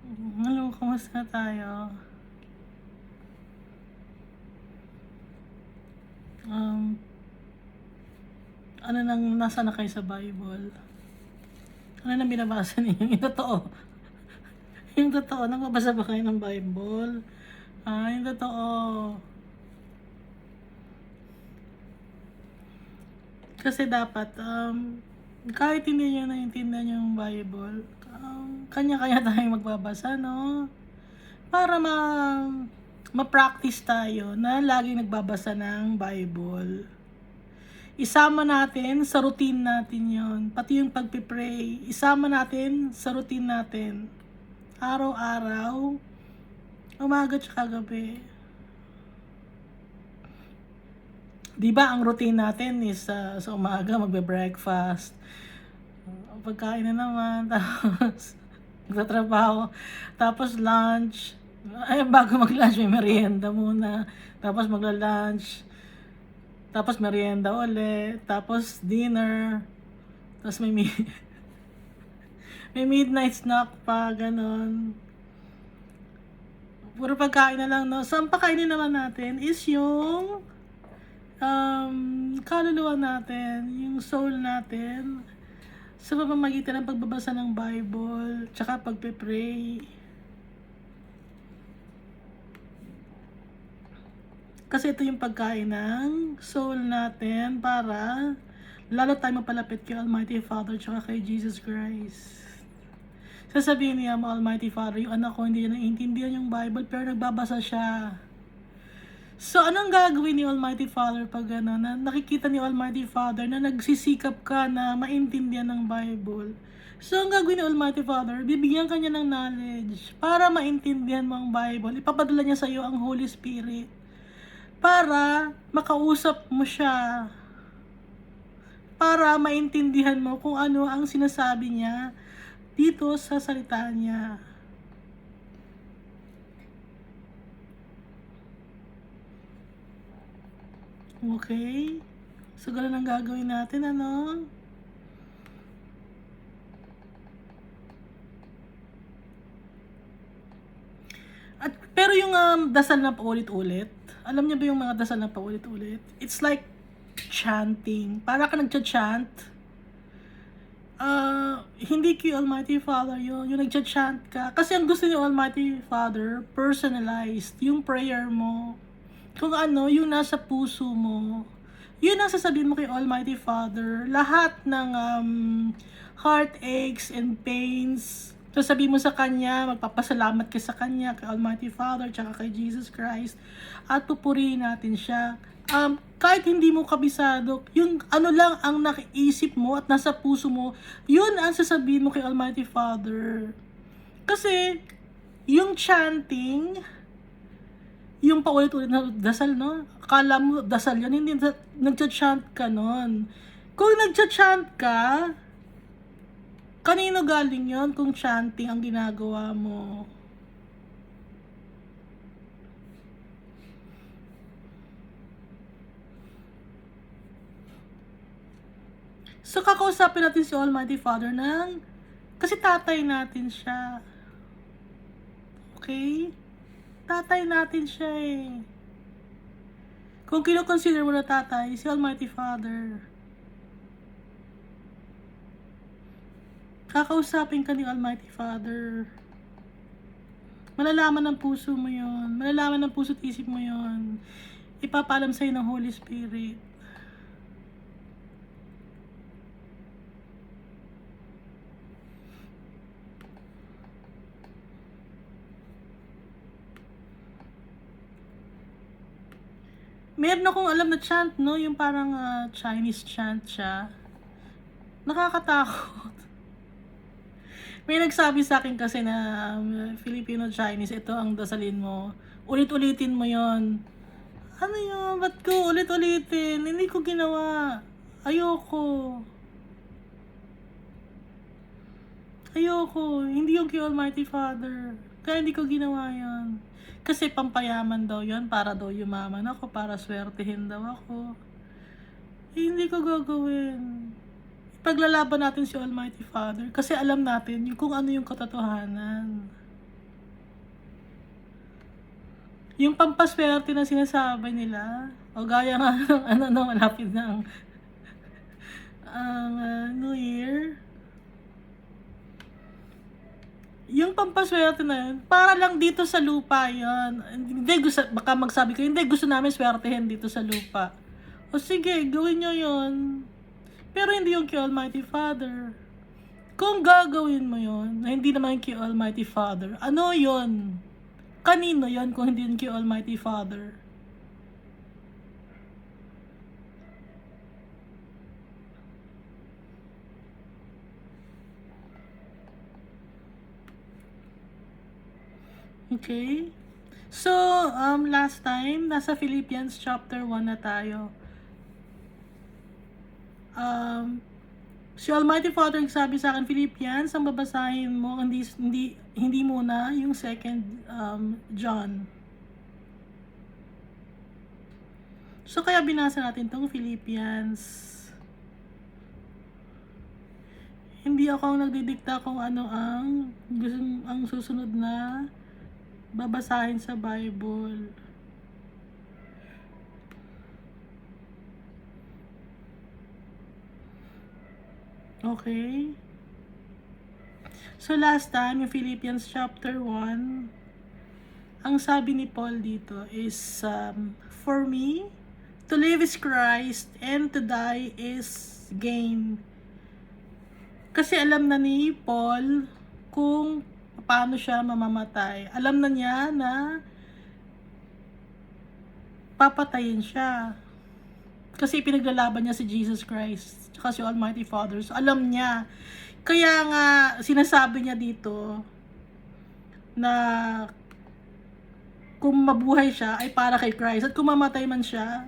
Hello, kamusta tayo? Um, ano nang nasa na kayo sa Bible? Ano nang binabasa niyo? Yung totoo. Yung totoo, nagbabasa ba kayo ng Bible? Yung totoo. Kasi dapat, kahit hindi niyo naiintindihan yung Bible, kanya-kanya tayong magbabasa, no? Para ma-practice tayo na laging nagbabasa ng Bible. Isama natin sa routine natin yon. Pati yung pagpipray, isama natin sa routine natin. Araw-araw, umaga tsaka gabi. Di ba ang routine natin is sa umaga magbe-breakfast. Pagkain na naman, tapos magtatrabaho, tapos lunch. Ay, bago mag-lunch, may merienda muna. Tapos magla-lunch. Tapos merienda ulit. Tapos dinner. Tapos may midnight snack pa, ganon. Puro pagkain na lang, no? So, ang pakainin naman natin is yung kaluluwa natin, yung soul natin, sa pamamagitan ng pagbabasa ng Bible, tsaka pagpe-pray. Kasi ito yung pagkain ng soul natin para lalo tayo mapalapit kay Almighty Father tsaka kay Jesus Christ. Sasabihin niya mo, Almighty Father, yung anak ko hindi niya naiintindihan yung Bible pero nagbabasa siya. So, anong gagawin ni Almighty Father pag na nakikita ni Almighty Father na nagsisikap ka na maintindihan ng Bible? So, ang gagawin ni Almighty Father, bibigyan ka niya ng knowledge para maintindihan mo ang Bible. Ipapadala niya sa iyo ang Holy Spirit para makausap mo siya. Para maintindihan mo kung ano ang sinasabi niya dito sa salita niya. Okay? So, ganun ang gagawin natin, ano? Pero yung dasal na paulit-ulit, alam niyo ba yung mga dasal na paulit-ulit? It's like chanting. Para ka nagcha-chant. Hindi kay Almighty Father yun. Yung nagcha-chant ka. Kasi ang gusto ni Almighty Father, personalized. Yung prayer mo. Kung ano, yung nasa puso mo. Yun ang sasabihin mo kay Almighty Father. Lahat ng heartaches and pains, sasabihin mo sa Kanya, magpapasalamat ka sa Kanya, kay Almighty Father, tsaka kay Jesus Christ, at pupurihin natin siya. Kahit hindi mo kabisado, yung ano lang ang nakiisip mo at nasa puso mo, yun ang sasabihin mo kay Almighty Father. Kasi, yung chanting, yung paulit-ulit na dasal, no? Akala mo dasal yan, hindi nagcha-chant ka nun. Kung nagcha-chant ka, kanino galing yon kung chanting ang ginagawa mo? So, kakausapin natin si Almighty Father kasi tatay natin siya. Okay? Tatay natin siya eh. Kung kino-consider mo na tatay, si Almighty Father. Kakausapin ka ni Almighty Father. Malalaman ng puso mo yon. Malalaman ng puso at isip mo yon. Ipapaalam sa'yo ng Holy Spirit. Meron akong alam na chant, no? Yung parang Chinese chant siya. Nakakatakot. May nagsabi sa akin kasi na Filipino-Chinese, ito ang dasalin mo. Ulit-ulitin mo yon. Ano yun? Ba't ko ulit-ulitin? Hindi ko ginawa. Ayoko. Ayoko. Hindi yung kay Almighty Father. Kaya hindi ko ginawa yon. Kasi pampayaman daw yon, para daw yumaman ako, para swertihin daw ako. Hindi ko gagawin. Paglalaban natin si Almighty Father kasi alam natin kung ano yung katotohanan. Yung pampaswerte na sinasabi nila, o gaya nga ng malapit na ang New Year. Yung pampaswerte na yun, para lang dito sa lupa yun. Hindi gusto, baka magsabi ko, hindi gusto namin swertehin dito sa lupa. O sige, gawin nyo yun. Pero hindi yung kay Almighty Father. Kung gagawin mo yun, na hindi naman kay Almighty Father, ano yun? Kanino yun kung hindi yun kay Almighty Father? Okay? So, last time, nasa Philippians chapter 1 na tayo. Si Almighty Father sabi sa akin, Philippians, ang babasahin mo, hindi muna yung second John. So, kaya binasa natin tong Philippians. Hindi ako ang nagdidikta kung ano ang susunod na babasahin sa Bible. Okay? So last time, yung Philippians chapter 1, ang sabi ni Paul dito is, for me, to live is Christ and to die is gain. Kasi alam na ni Paul kung paano siya mamamatay. Alam na niya na papatayin siya. Kasi pinaglalaban niya si Jesus Christ tsaka si Almighty Father. So alam niya. Kaya nga sinasabi niya dito na kung mabuhay siya ay para kay Christ. At kung mamatay man siya,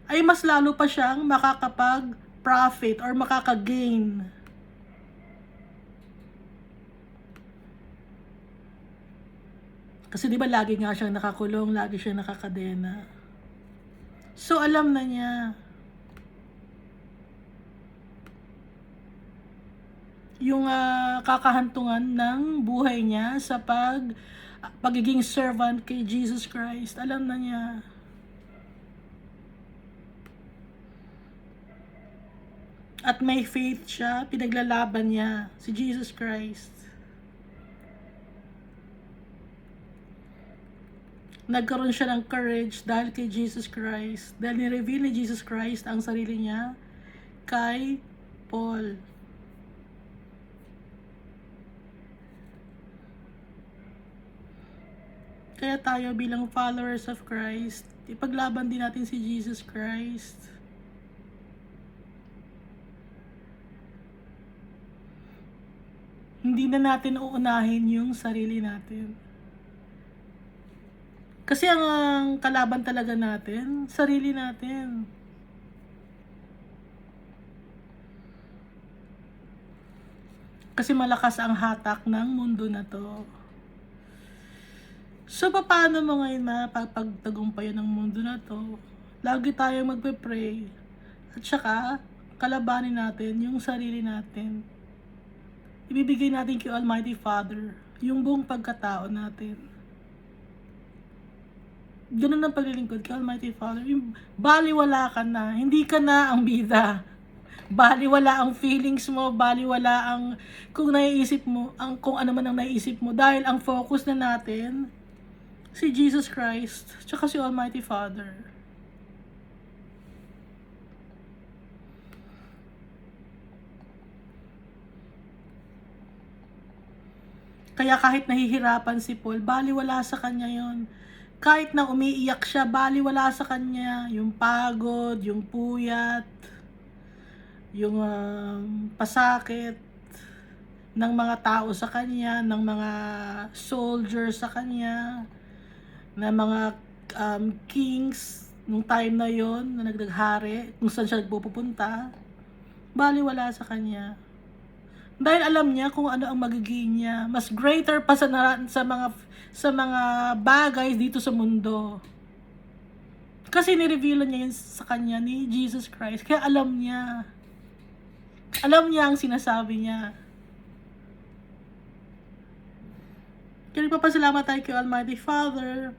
ay mas lalo pa siyang makakapag-profit or makaka-gain. Kasi di ba lagi nga siyang nakakulong, lagi siyang nakakadena. So alam na niya. Yung kakahantungan ng buhay niya sa pagiging servant kay Jesus Christ. Alam na niya. At may faith siya, pinaglalaban niya si Jesus Christ. Nagkaroon siya ng courage dahil kay Jesus Christ. Dahil ni-reveal ni Jesus Christ ang sarili niya kay Paul. Kaya tayo bilang followers of Christ, ipaglaban din natin si Jesus Christ. Hindi na natin uunahin yung sarili natin. Kasi ang kalaban talaga natin, sarili natin. Kasi malakas ang hatak ng mundo na to. So, paano mo ngayon mapagtagumpayan ng mundo na to? Lagi tayong magpe-pray. At saka, kalabanin natin yung sarili natin. Ibibigay natin kay Almighty Father yung buong pagkatao natin. Ganun ang paglilingkod kay Almighty Father. Yung baliwala ka na, hindi ka na ang bida. Baliwala ang feelings mo, baliwala ang kung naiisip mo, kung ano man ang naiisip mo. Dahil ang focus na natin, si Jesus Christ, tsaka si Almighty Father. Kaya kahit nahihirapan si Paul, baliwala sa kanya yon. Kahit na umiiyak siya, baliwala sa kanya yung pagod, yung puyat, yung pasakit ng mga tao sa kanya, ng mga soldiers sa kanya, ng mga kings nung time na yon na nagdaghari, kung saan siya nagpupunta, baliwala sa kanya. Dahil alam niya kung ano ang magiging niya. Mas greater pa sa mga bagay dito sa mundo. Kasi nireveal niya yun sa kanya ni Jesus Christ. Kaya alam niya. Alam niya ang sinasabi niya. Kaya nagpapasalamat tayo kay Almighty Father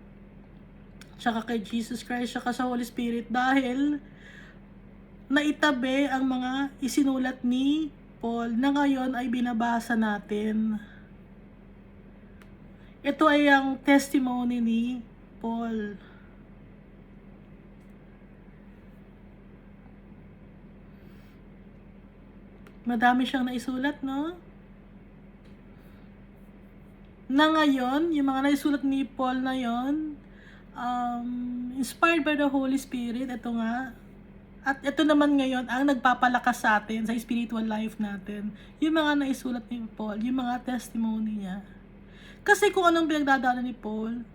tsaka kay Jesus Christ, tsaka sa Holy Spirit, dahil naitabi ang mga isinulat ni Paul na ngayon ay binabasa natin. Ito ay ang testimony ni Paul. Madami siyang naisulat, no? Na ngayon, yung mga naisulat ni Paul na yon, inspired by the Holy Spirit, ito nga. At ito naman ngayon ang nagpapalakas sa atin sa spiritual life natin. Yung mga naisulat ni Paul, yung mga testimony niya. Kasi kung anong pinagdadaanan ni Paul,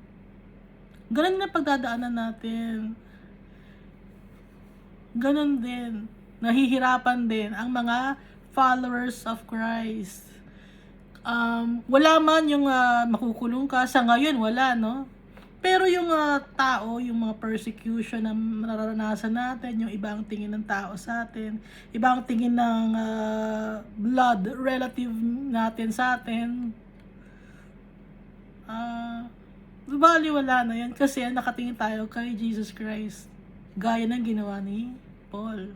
ganun na pagdadaanan natin. Ganun din. Nahihirapan din ang mga followers of Christ. Wala man yung makukulong ka. Sa ngayon, wala, no? Pero yung tao, yung mga persecution na nararanasan natin, yung ibang tingin ng tao sa atin, ibang tingin ng blood relative natin sa atin, baliwala na yan kasi nakatingin tayo kay Jesus Christ. Gaya ng ginawa ni Paul.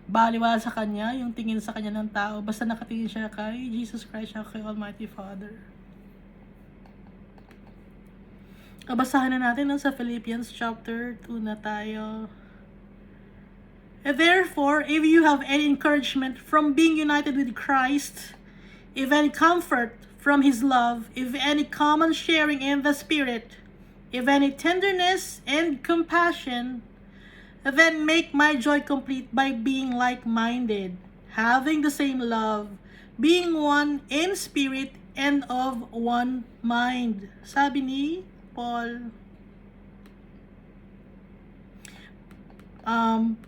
Baliwala sa kanya, yung tingin sa kanya ng tao, basta nakatingin siya kay Jesus Christ, siya kay Almighty Father. Basahan na natin sa Philippians chapter 2 na tayo. Therefore, if you have any encouragement from being united with Christ, if any comfort from His love, if any common sharing in the Spirit, if any tenderness and compassion, then make my joy complete by being like-minded, having the same love, being one in spirit and of one mind. Sabi ni Paul,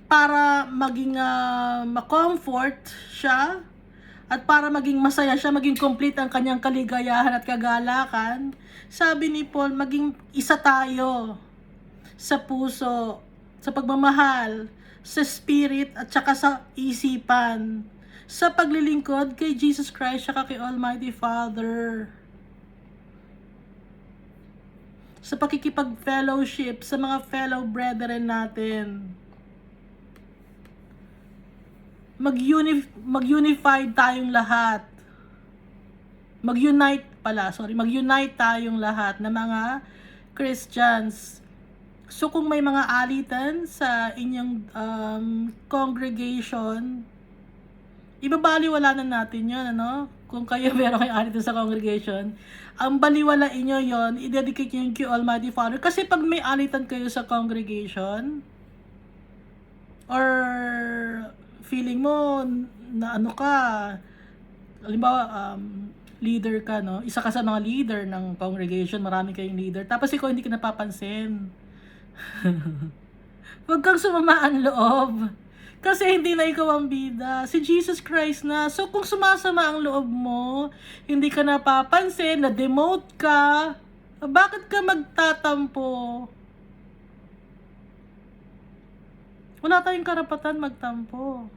para maging ma-comfort siya at para maging masaya siya, maging complete ang kanyang kaligayahan at kagalakan, sabi ni Paul, maging isa tayo sa puso, sa pagmamahal, sa spirit at saka sa isipan, sa paglilingkod kay Jesus Christ at kay Almighty Father, sa pakikipag-fellowship sa mga fellow brethren natin. Mag-unified tayong lahat. Mag-unite tayong lahat na mga Christians. So kung may mga alitan sa inyong congregation, ibabaliwala na natin yun, ano? Kung kayo meron kayong alitan sa congregation, ang baliwalain nyo yun, i-dedicate nyo yung kay Almighty Father. Kasi pag may alitan kayo sa congregation, or feeling mo na ano ka, halimbawa, leader ka, no? Isa ka sa mga leader ng congregation, marami kayong leader, tapos ikaw hindi ka napapansin. Huwag kang sumamaan loob. Kasi hindi na ikaw ang bida. Si Jesus Christ na. So kung sumasama ang loob mo, hindi ka napapansin, na-demote ka, bakit ka magtatampo? Wala tayong karapatan magtampo.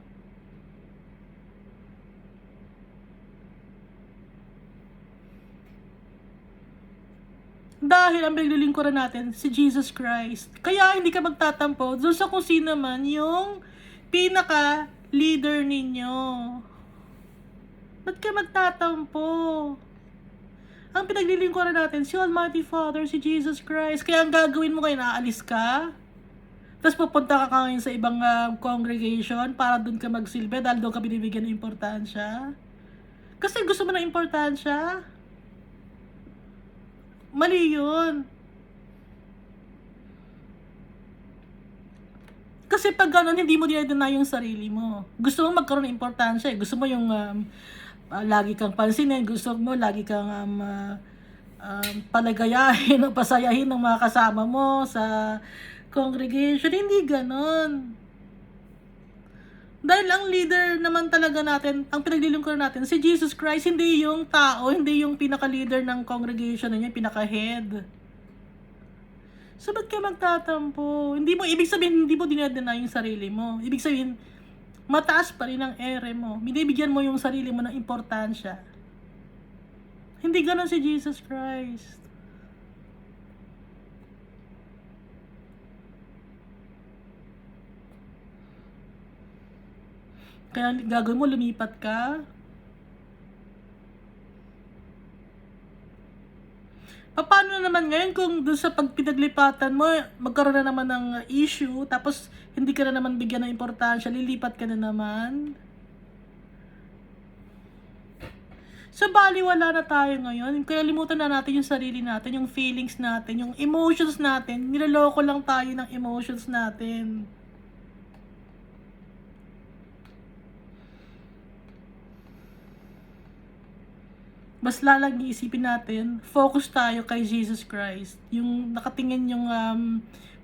Dahil ang pinaglilingkuran natin, si Jesus Christ. Kaya hindi ka magtatampo doon sa kung sino man yung pinaka-leader ninyo. Ba't ka magtatampo? Ang pinaglilingkuran natin, si Almighty Father, si Jesus Christ. Kaya ang gagawin mo kayo, naalis ka. Tapos pupunta ka ngayon sa ibang congregation para doon ka magsilbi dahil doon ka binibigyan ng importansya. Kasi gusto mo ng importansya. Mali yun. Kasi pag gano'n, hindi mo dinadeny yung sarili mo. Gusto mo magkaroon ng importansya. Gusto mo yung lagi kang pansinin. Gusto mo lagi kang palagayahin o pasayahin ng mga kasama mo sa congregation. Hindi gano'n. Dahil ang leader naman talaga natin, ang pinaglilingkuran natin, si Jesus Christ, hindi yung tao, hindi yung pinaka-leader ng congregation na niya, pinaka-head. So, ba't ka magtatampo? Ibig sabihin, hindi mo dinadeny yung sarili mo. Ibig sabihin, mataas pa rin ang ere mo. Binibigyan mo yung sarili mo ng importansya. Hindi ganun si Jesus Christ. Kaya gagawin mo, lumipat ka. Paano na naman ngayon kung doon sa pagpinaglipatan mo, magkaroon na naman ng issue, tapos hindi ka na naman bigyan ng importansya, lilipat ka na naman? So, baliwala na tayo ngayon. Kaya limutan na natin yung sarili natin, yung feelings natin, yung emotions natin. Niloloko lang tayo ng emotions natin. Mas lalang iisipin natin, focus tayo kay Jesus Christ. Yung nakatingin yung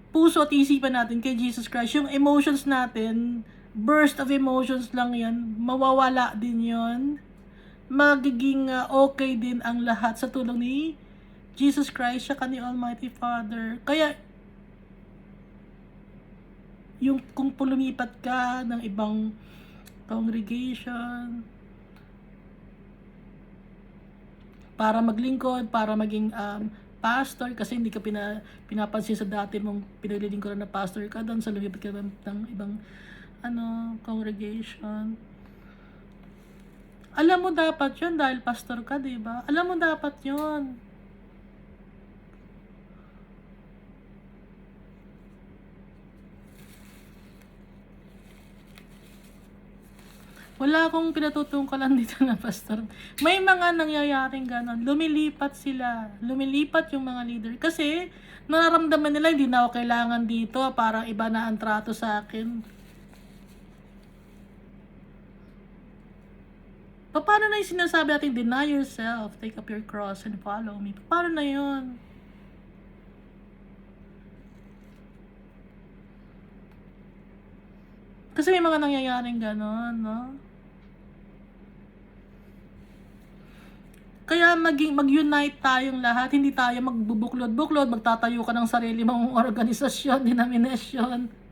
puso at isipan natin kay Jesus Christ. Yung emotions natin, burst of emotions lang yan, mawawala din yon. Magiging okay din ang lahat sa tulong ni Jesus Christ, siya ni Almighty Father. Kaya, yung kung lumipat ka ng ibang congregation, para maglingkod, para maging pastor, kasi hindi ka pinapansin sa dati mong pinaglilingkuran na pastor ka, doon sa lumipat ka ng ibang congregation. Alam mo dapat yun dahil pastor ka, diba? Alam mo dapat yun. Wala akong pinatutungkalan dito na pastor. May mga nangyayaring ganon. Lumilipat sila. Lumilipat yung mga leader. Kasi, nararamdaman nila, hindi na ako kailangan dito. Parang iba na ang trato sa akin. Paano na yung sinasabi natin, deny yourself, take up your cross, and follow me? Paano na yun? Kasi may mga nangyayaring ganon, no? Kaya mag-unite tayong lahat, hindi tayo magbubuklod-buklod, magtatayo ka ng sarili mong organisasyon, denominasyon,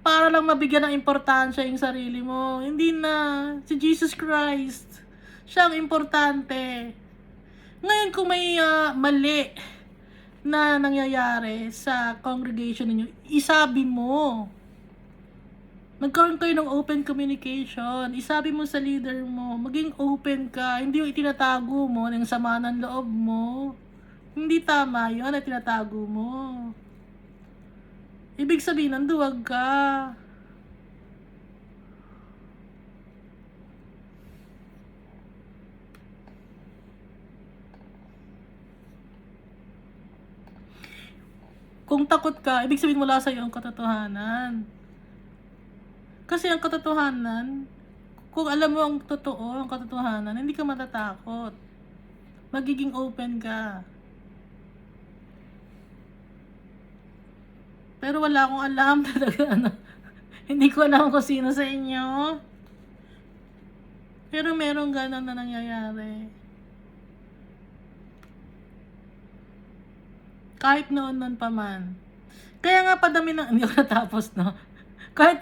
para lang mabigyan ng importansya yung sarili mo. Hindi na. Si Jesus Christ, siya ang importante. Ngayon kung may mali na nangyayari sa congregation ninyo, isabi mo. Magkaroon kayo ng open communication. Isabi mo sa leader mo, maging open ka. Hindi yung itinatago mo ng sama ng loob mo. Hindi tama yun na tinatago mo. Ibig sabihin, nanduwag ka. Kung takot ka, ibig sabihin wala sa'yo ang katotohanan. Kasi ang katotohanan, kung alam mo ang totoo, ang katotohanan, hindi ka matatakot. Magiging open ka. Pero wala akong alam talaga, Hindi ko alam kung sino sa inyo. Pero merong ganon na nangyayari. Kahit noon pa man. Kaya nga padami ng, hindi ko natapos, no? Kaya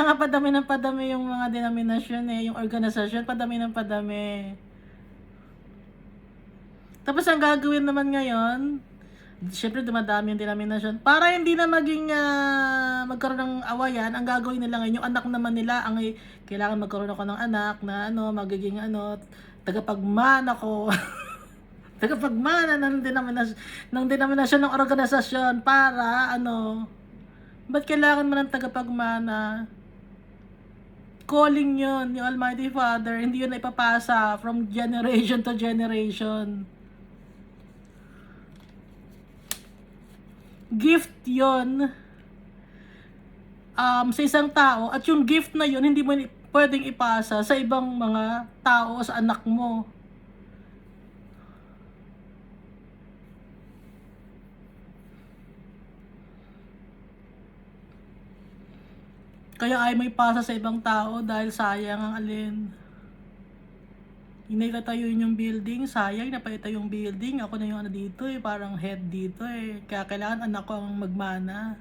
nga padami yung mga denominasyon yung organisasyon, padami ng padami. Tapos ang gagawin naman ngayon, syempre dumadami yung denominasyon. Para hindi na maging magkaroon ng awayan, ang gagawin nila ngayon, yung anak naman nila, ang kailangan magkaroon ako ng anak na magiging tagapagmana ko. Tagapagmana ng denominasyon ng organisasyon para ba't kailangan mo ng tagapagmana? Calling yun, yung Almighty Father, hindi yun ipapasa from generation to generation. Gift yon sa isang tao, at yung gift na yun hindi mo pwedeng ipasa sa ibang mga tao, sa anak mo. Kaya ay may ipasa sa ibang tao dahil sayang ang alin. Inilatayo yung building, sayang napalitayo yung building. Ako na yung dito parang head dito Kaya kailangan anak ko ang magmana.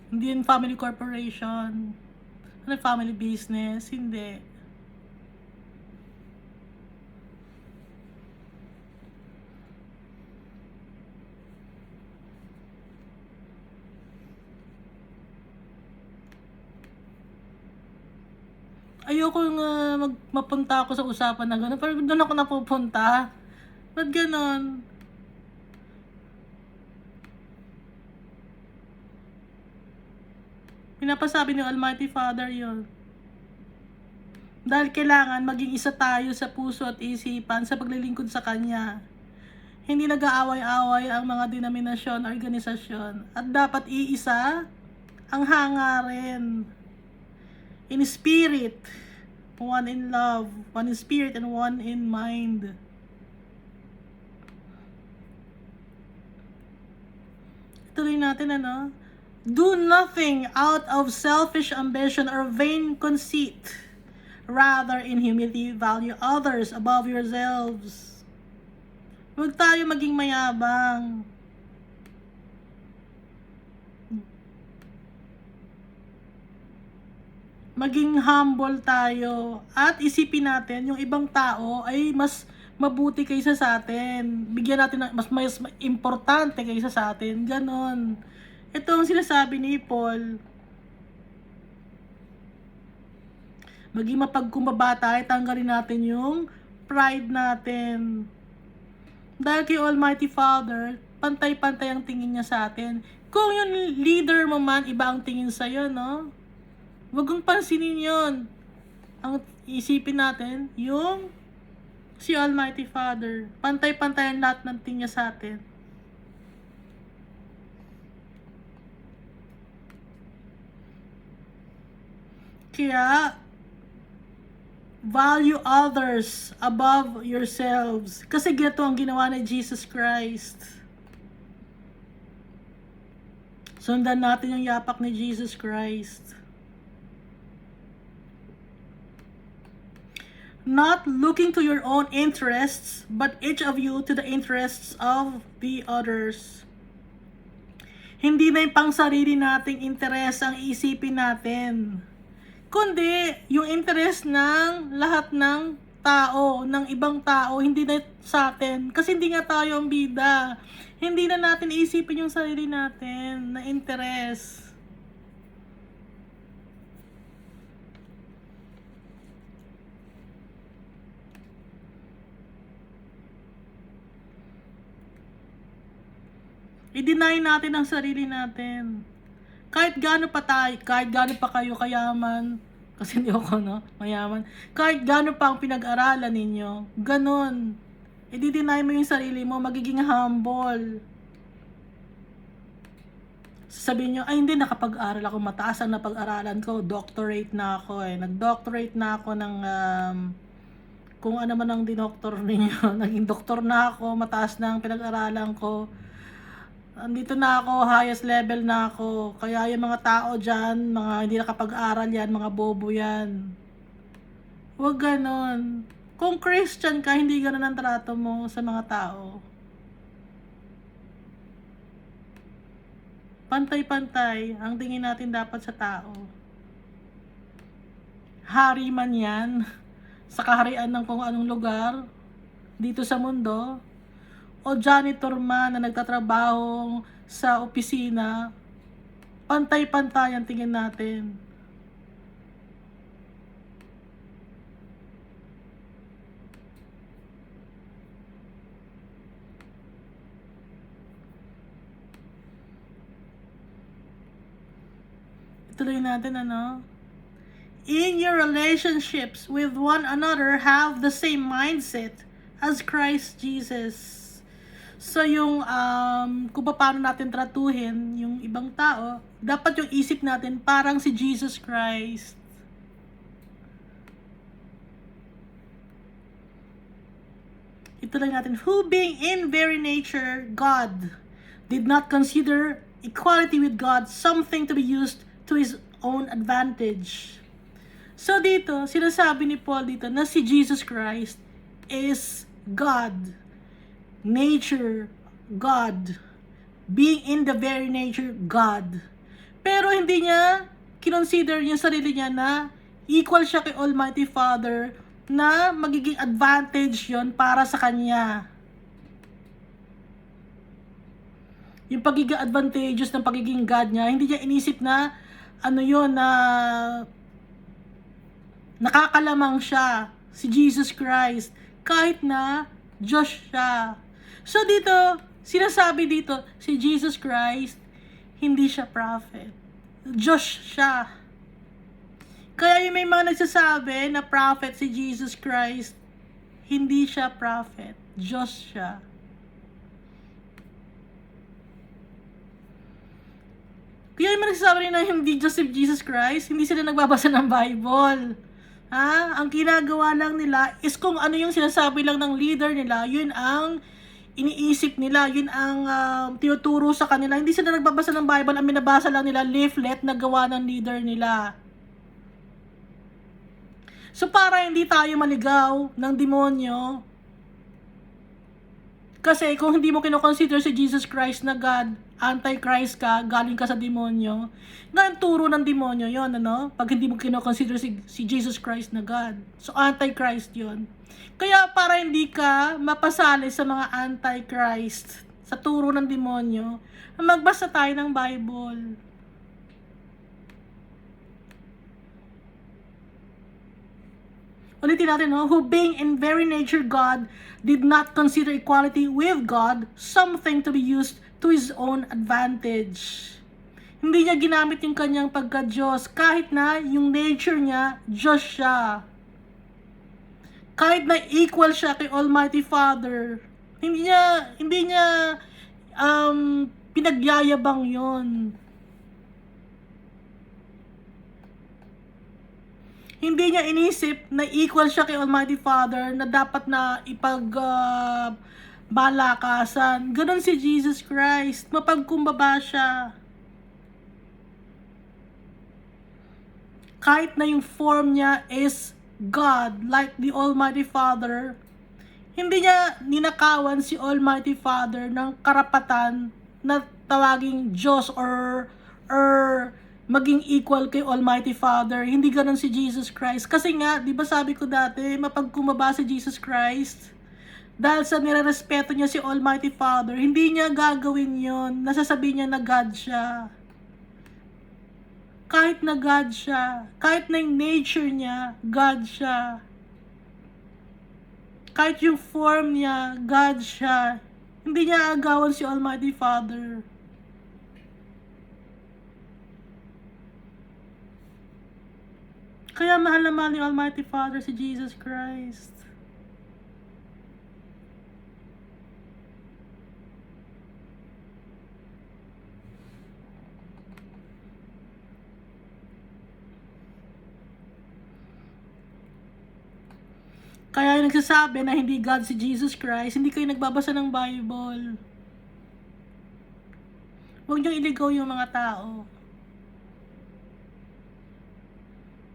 Hindi yung family corporation. Family business, hindi. Ayoko nga mapunta ako sa usapan na gano'n, pero doon ako napupunta. Ba't gano'n? Pinapasabi ni Almighty Father yon. Dahil kailangan maging isa tayo sa puso at isipan sa paglilingkod sa Kanya. Hindi nag-aaway-away ang mga denominasyon, organisasyon. At dapat iisa ang hangarin. In spirit, one in love, one in spirit, and one in mind. Tuloy natin Do nothing out of selfish ambition or vain conceit. Rather, in humility, value others above yourselves. Huwag tayo maging mayabang. Maging humble tayo. At isipin natin, yung ibang tao ay mas mabuti kaysa sa atin. Bigyan natin ng mas importante kaysa sa atin. Ganon. Ito ang sinasabi ni Paul. Maging mapagkumbaba tayo, tanggalin natin yung pride natin. Dahil kay Almighty Father, pantay-pantay ang tingin niya sa atin. Kung yung leader mo man, iba ang tingin sa'yo, no? Huwag kong pansinin yun. Ang isipin natin, yung si Almighty Father. Pantay-pantay ang lahat ng tingin niya sa atin. Kaya, value others above yourselves. Kasi ganito ang ginawa ni Jesus Christ. Sundan natin yung yapak ni Jesus Christ. Not looking to your own interests, but each of you to the interests of the others. Hindi na yung pang sarili nating interes ang isipin natin, kundi yung interest ng lahat ng tao, ng ibang tao, hindi na sa atin. Kasi hindi nga tayo ang bida. Hindi na natin isipin yung sarili natin na interest. I-deny natin ang sarili natin. Kahit gaano pa tayo, kahit gaano pa kayo kayaman, kasi hindi ako, mayaman. Kahit gaano pa ang pinag-aralan ninyo, ganon. I-deny mo yung sarili mo, magiging humble. Sasabihin nyo, ay hindi, nakapag-aral ako, mataas ang napag-aralan ko, doctorate na ako Nag-doctorate na ako ng, kung ano man ang dinoktor ninyo. Naging doktor na ako, mataas na ang pinag-aralan ko. Andito na ako, highest level na ako. Kaya yung mga tao dyan, mga hindi nakapag-aral yan, mga bobo yan. Huwag ganon. Kung Christian ka, hindi ganon ang trato mo sa mga tao. Pantay-pantay ang tingin natin dapat sa tao. Hari man yan, sa kaharian ng kung anong lugar, dito sa mundo, o janitor man na nagtatrabaho sa opisina, pantay-pantay ang tingin natin. Ituloy natin In your relationships with one another, have the same mindset as Christ Jesus. So yung kung paano natin tratuhin yung ibang tao, dapat yung isip natin parang si Jesus Christ. Ito lang natin, who being in very nature God, did not consider equality with God something to be used to his own advantage. So dito, sinasabi ni Paul dito na si Jesus Christ is God. Nature, God. Being in the very nature, God. Pero hindi niya kinonsider yung sarili niya na equal siya kay Almighty Father, na magiging advantage yon para sa kanya. Yung pagiging advantageous ng pagiging God niya, hindi niya inisip na na Nakakalamang siya, si Jesus Christ, kahit na Diyos siya. So dito, sinasabi dito, si Jesus Christ, hindi siya prophet. Diyos siya. Kaya yung may mga nagsasabi na prophet si Jesus Christ, hindi siya prophet. Diyos siya. Kaya yung mga nagsasabi rin na hindi Diyos si Jesus Christ, hindi sila nagbabasa ng Bible. Ha? Ang ginagawa lang nila is kung ano yung sinasabi lang ng leader nila, yun ang iniisip nila, yun ang tinuturo sa kanila. Hindi sila nagbabasa ng Bible, ang binabasa lang nila leaflet na gawa ng leader nila. So para hindi tayo maligaw ng demonyo, kasi kung hindi mo kinoconsider si Jesus Christ na God, Antichrist ka, galing ka sa demonyo, nga ang turo ng demonyo yon, ano? Pag hindi mo kinoconsider si Jesus Christ na God. So Antichrist yon. Kaya para hindi ka mapasali sa mga Antichrist, sa turo ng demonyo, magbasa tayo ng Bible. Ulitin natin, no? Who being in very nature God, did not consider equality with God something to be used to His own advantage. Hindi niya ginamit yung kanyang pagka-Diyos kahit na yung nature niya, Diyos siya. Kahit na equal siya kay Almighty Father, hindi niya pinagyayabang yon. Hindi niya inisip na equal siya kay Almighty Father na dapat na balakasan. Ganon si Jesus Christ. Mapagkumbaba siya. Kahit na yung form niya is God, like the Almighty Father, hindi niya ninakawan si Almighty Father ng karapatan na tawaging Diyos or maging equal kay Almighty Father. Hindi ganon si Jesus Christ. Kasi nga, di ba sabi ko dati, mapagkumbaba si Jesus Christ, dahil sa nirerespeto niya si Almighty Father, hindi niya gagawin yon. Nasasabihin niya na God siya. Kahit na God siya, kahit na yung nature niya, God siya. Kahit yung form niya, God siya. Hindi niya agawan si Almighty Father. Kaya mahal na mahal ni Almighty Father si Jesus Christ. Kaya yung nagsasabi na hindi God si Jesus Christ, hindi kayo nagbabasa ng Bible. Huwag niyong iligaw yung mga tao.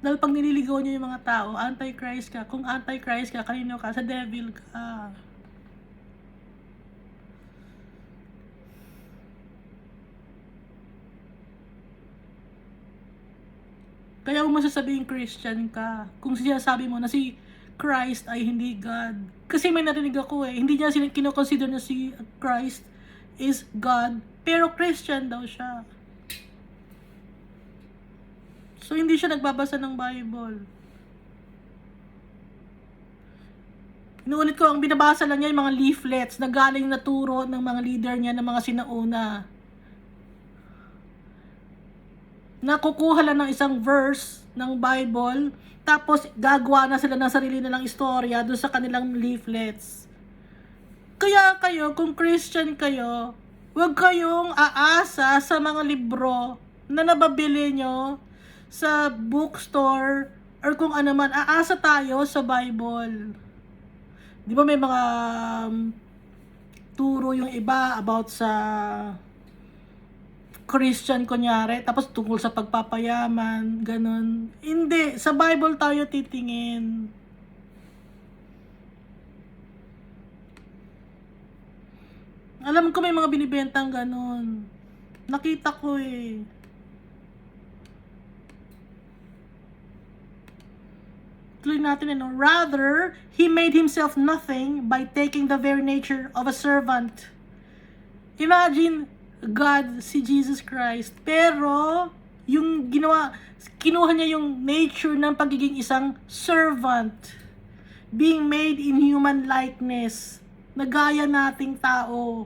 Dahil pag nililigaw niyo yung mga tao, Antichrist ka. Kung Antichrist ka, kanino ka? Sa devil ka. Kaya huwag mo sasabihin Christian ka. Kung sinasabi mo na si Christ ay hindi God. Kasi may narinig ako hindi niya kinoconsider na si Christ is God. Pero Christian daw siya. So, hindi siya nagbabasa ng Bible. Inuulit ko, ang binabasa lang niya yung mga leaflets na galing na turo ng mga leader niya, ng mga sinauna. Nakukuha lang ng isang verse ng Bible, tapos gagawa na sila ng sarili nilang istorya doon sa kanilang leaflets. Kaya kayo, kung Christian kayo, huwag kayong aasa sa mga libro na nababili nyo sa bookstore or kung ano man. Aasa tayo sa Bible. Di ba may mga turo yung iba about sa Christian kunyari, tapos tungkol sa pagpapayaman, ganun. Hindi, sa Bible tayo titingin. Alam ko may mga binibentang ganun. Nakita ko Tuloy natin, rather, He made Himself nothing by taking the very nature of a servant. Imagine, God, si Jesus Christ, pero Yung kinuha niya yung nature ng pagiging isang servant, being made in human likeness, na gaya nating tao.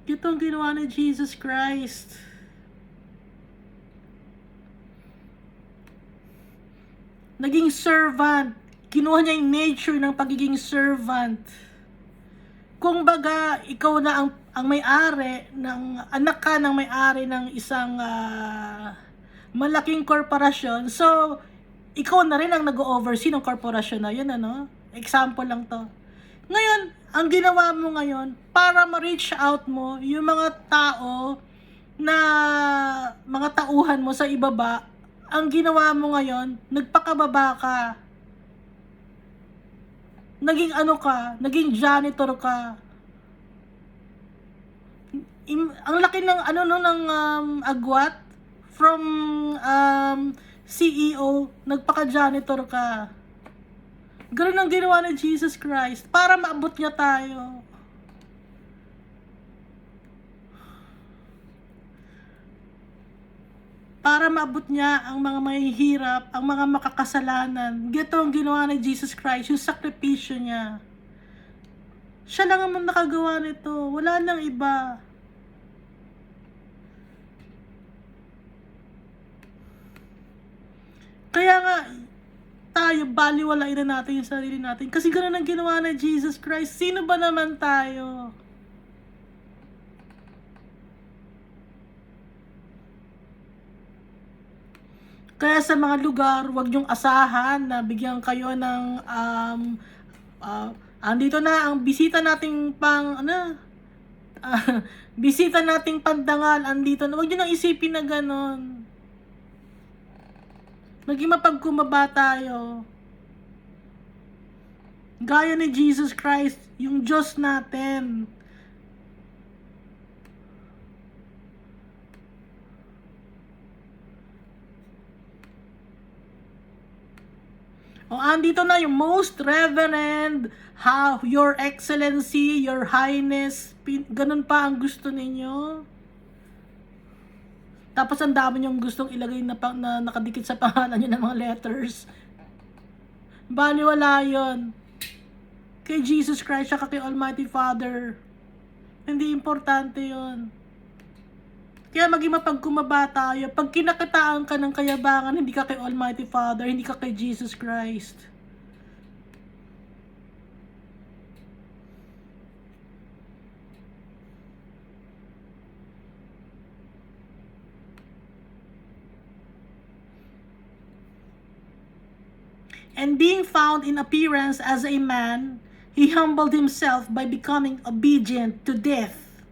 Ito ang ginawa ni Jesus Christ. Naging servant. Kinuha niya yung nature ng pagiging servant. Kung baga, ikaw na ang may-ari ng, anak ka ng may-ari ng isang malaking korporasyon. So, ikaw na rin ang nag-oversee ng korporasyon na yun, ano? Example lang to. Ngayon, ang ginawa mo ngayon, para ma-reach out mo yung mga tao na mga tauhan mo sa ibaba, ang ginawa mo ngayon, nagpakababa ka. Naging ano ka, naging janitor ka. Ang laki ng ano no ng agwat from CEO, nagpaka-janitor ka. Ganun ang ginawa ni Jesus Christ para maabot niya tayo. Para maabot niya ang mga mahihirap, ang mga makakasalanan. Gito ang ginawa ni Jesus Christ, yung sakripisyo niya. Siya lang ang nakagawa nito. Wala nang iba. Kaya nga, tayo, baliwalain na natin yung sarili natin. Kasi gano'n ang ginawa ni Jesus Christ. Sino ba naman tayo? Kaya sa mga lugar, wag niyong asahan na bigyan kayo ng andito na ang bisita nating bisita nating pandangal, andito na. Wag niyo nang isipin na ganon. Maging mapagkumaba tayo. Gaya ni Jesus Christ, yung Diyos natin. O, andito na yung Most Reverend, Your Excellency, Your Highness, ganun pa ang gusto ninyo. Tapos ang dami niyong gustong ilagay na nakadikit sa pangalan niyo ng mga letters. Baliwala yun. Kay Jesus Christ, saka kay Almighty Father. Hindi importante yun. Kaya maging mapagkumaba tayo. Pag kinakitaan ka ng kayabangan, hindi ka kay Almighty Father, hindi ka kay Jesus Christ. And being found in appearance as a man, he humbled himself by becoming obedient to death,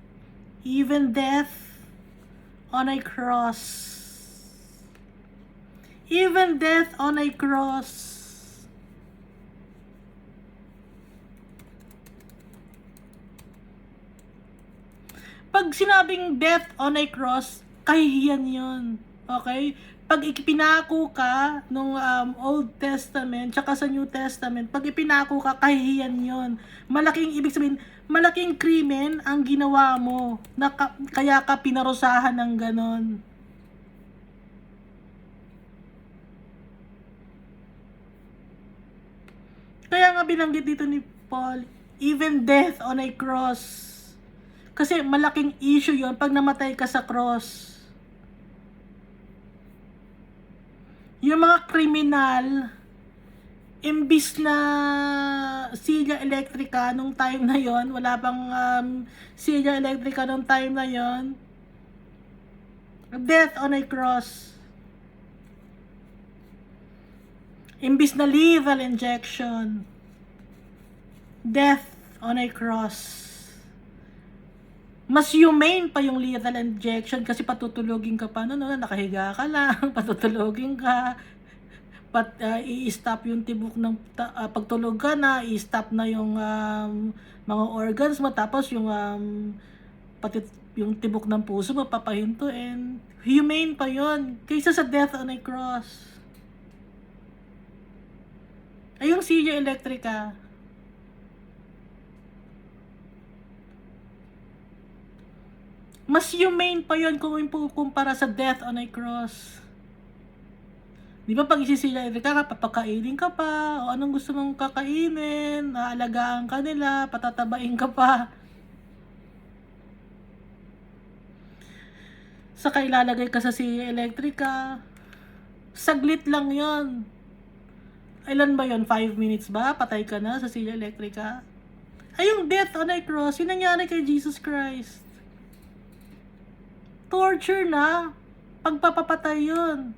even death on a cross. Even death on a cross. Pag sinabing death on a cross, kahihiyan yun. Okay? Pag ipinako ka nung Old Testament tsaka sa New Testament, pag ipinako ka, kahihiyan yun. Malaking ibig sabihin, malaking krimen ang ginawa mo na kaya ka pinarusahan ng ganon. Kaya nga binanggit dito ni Paul, even death on a cross. Kasi malaking issue yon pag namatay ka sa cross. Yung mga kriminal, imbis na silya elektrika nung time na yon, wala pang silya elektrika nung time na yon, death on a cross. Imbis na lethal injection, death on a cross. Mas humane pa yung lethal injection kasi patutulogin ka pa, nakahiga ka lang, patutulogin ka, i-stop yung tibok ng pagtulog ka na, i-stop na yung mga organs mo, tapos yung pati yung tibok ng puso mo papahintuin. Humane pa yon kaysa sa death on a cross. Ay, yung silya elektrika, Mas humane pa yun kung ikukumpara sa death on a cross. Di ba pag isisiya ka, papakainin ka pa, o anong gusto mong kakainin, aalagaan ka nila, patatabain ka pa. Saka ilalagay ka sa silla electrica. Saglit lang yon. Ilan ba yon? 5 minutes ba? Patay ka na sa silla electrica? Ay, yung death on a cross, yun nangyari kay Jesus Christ. Torture na. Pagpapapatay yun.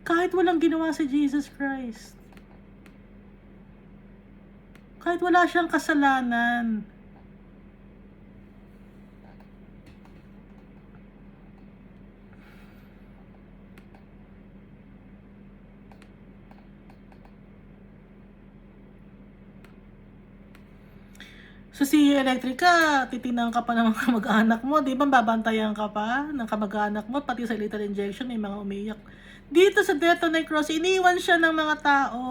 Kahit walang ginawa si Jesus Christ. Kahit wala siyang kasalanan. Sa silla electrica, titingnan ka pa ng mga kamag-anak mo, di ba babantayan ka pa ng kamag-anak mo, pati sa lethal injection, may mga umiyak. Dito sa death on a cross, iniwan siya ng mga tao.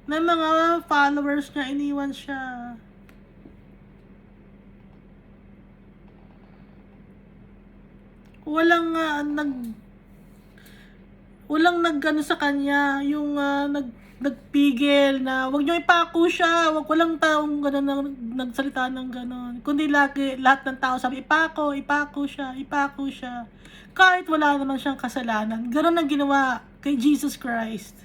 Ng mga followers niya, iniwan siya. Walang nagano sa kanya, yung nagpigil na wag niyo ipako siya, walang taong gano'n nagsalita ng gano'n. Kundi lagi lahat ng tao sabi ipako siya. Kahit wala naman siyang kasalanan. Gano'n ang ginawa kay Jesus Christ.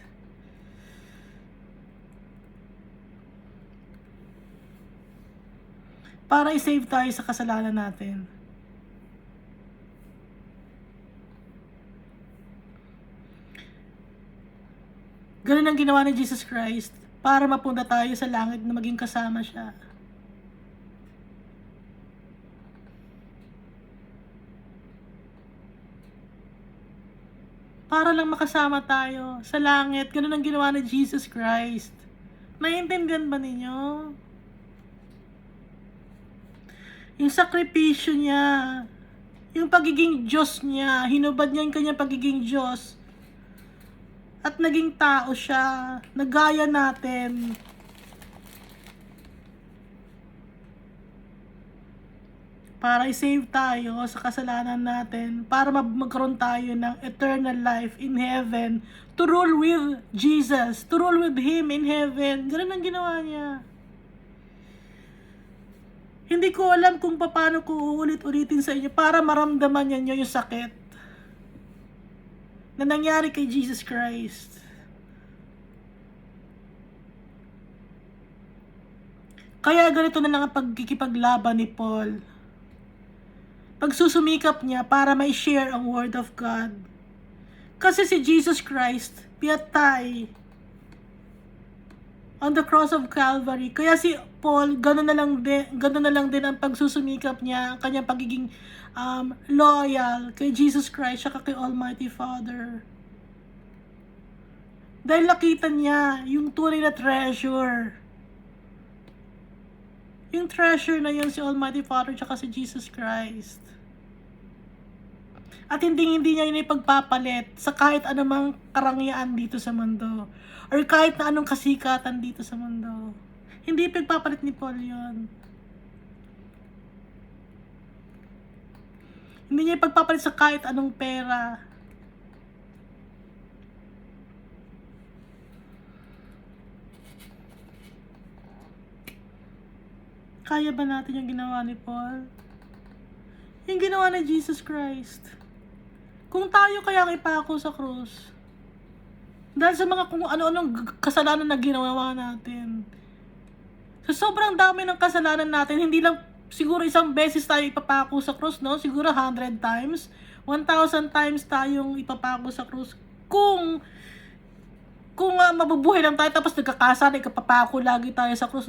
Para i-save tayo sa kasalanan natin. Ganun ang ginawa ni Jesus Christ para mapunta tayo sa langit na maging kasama siya. Para lang makasama tayo sa langit. Ganun ang ginawa ni Jesus Christ. Naiintindihan ba ninyo? Yung sakripisyo niya, yung pagiging Diyos niya, hinubad niya yung kanyang pagiging Diyos. At naging tao siya, nagaya natin. Para i-save tayo sa kasalanan natin, para magkaroon tayo ng eternal life in heaven, to rule with Jesus, to rule with Him in heaven. Ganun ang ginawa niya. Hindi ko alam kung paano ko uulit-ulitin sa inyo para maramdaman niyo yung sakit na nangyari kay Jesus Christ. Kaya ganito na lang ang pagkikipaglaban ni Paul. Pagsusumikap niya para may share ang Word of God. Kasi si Jesus Christ, pinatay on the cross of Calvary. Kaya si Paul, gano'n na lang din ang pagsusumikap niya, ang kanyang pagiging loyal kay Jesus Christ at kay Almighty Father. Dahil nakita niya yung tunay na treasure. Yung treasure na yun si Almighty Father at si Jesus Christ. At hindi niya yun ipagpapalit sa kahit anumang karangyaan dito sa mundo. Or kahit na anong kasikatan dito sa mundo. Hindi ipagpapalit ni Paul yun. Hindi niya ipagpapalit sa kahit anong pera. Kaya ba natin yung ginawa ni Paul? Yung ginawa ni Jesus Christ. Kung tayo kaya ang ipako sa krus, dahil sa mga kung ano-anong kasalanan na ginawa natin. So, sobrang dami ng kasalanan natin, hindi lang siguro isang beses tayo ipapako sa krus, no? Siguro 100 times, 1,000 times tayong ipapako sa krus. Kung mabubuhay lang tayo tapos nagkakasala, ikapapako lagi tayo sa krus.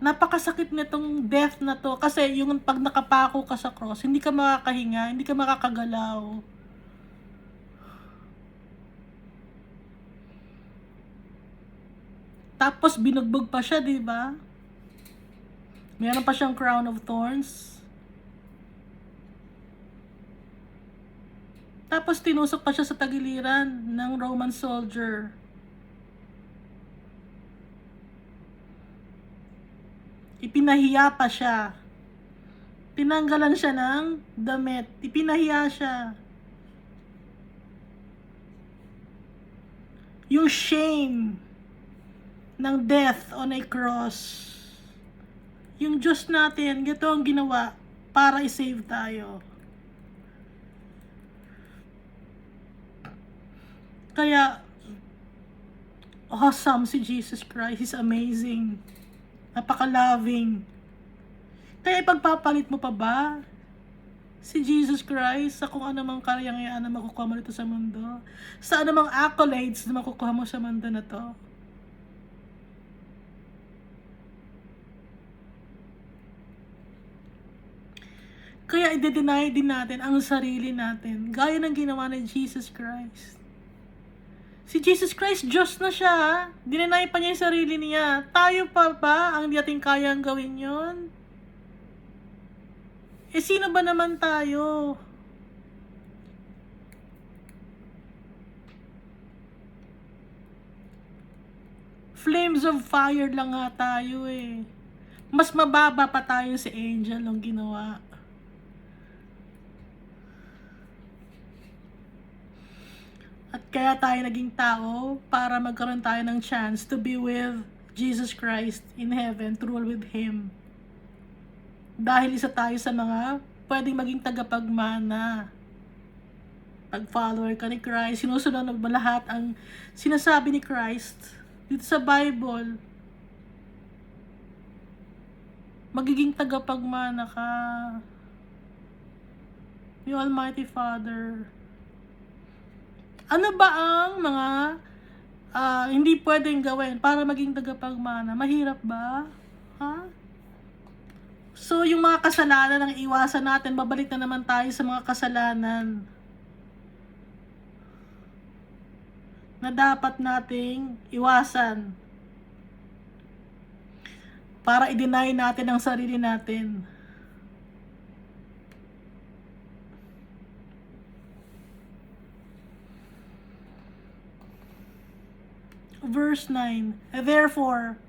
Napakasakit nitong death na to kasi yung pag nakapako ka sa cross, hindi ka makakahinga, hindi ka makakagalaw. Tapos binugbog pa siya, di ba? Meron pa siyang crown of thorns. Tapos tinusok pa siya sa tagiliran ng Roman soldier. ipinahiya pa siya. Tinanggalan siya ng damit, ipinahiya siya. Yung shame ng death on a cross. Yung Diyos natin, ito ang ginawa para i-save tayo. Kaya, awesome si Jesus Christ. He's amazing. Napaka-loving. Kaya ipagpapalit mo pa ba si Jesus Christ sa kung anumang karangyaan na makukuha mo dito sa mundo? Sa anumang accolades na makukuha mo sa mundo na to? Kaya i-deny din natin ang sarili natin, gaya ng ginawa ni Jesus Christ. Si Jesus Christ, Diyos na siya. Dinenay pa niya yung sarili niya. Tayo pa ba ang di natin kayang gawin yon? Sino ba naman tayo? Flames of fire lang nga tayo eh. Mas mababa pa tayo sa angel ang ginawa. At kaya tayo naging tao para magkaroon tayo ng chance to be with Jesus Christ in heaven, to rule with Him. Dahil isa tayo sa mga pwedeng maging tagapagmana. Pag follower ka ni Christ, sinusunod mo lahat ang sinasabi ni Christ dito sa Bible. Magiging tagapagmana ka ni Almighty Father. Ano ba ang mga hindi pwedeng gawin para maging tagapagmana? Mahirap ba? Ha? So, yung mga kasalanan ang iwasan natin, babalik na naman tayo sa mga kasalanan na dapat nating iwasan para i-deny natin ang sarili natin. Verse 9, therefore,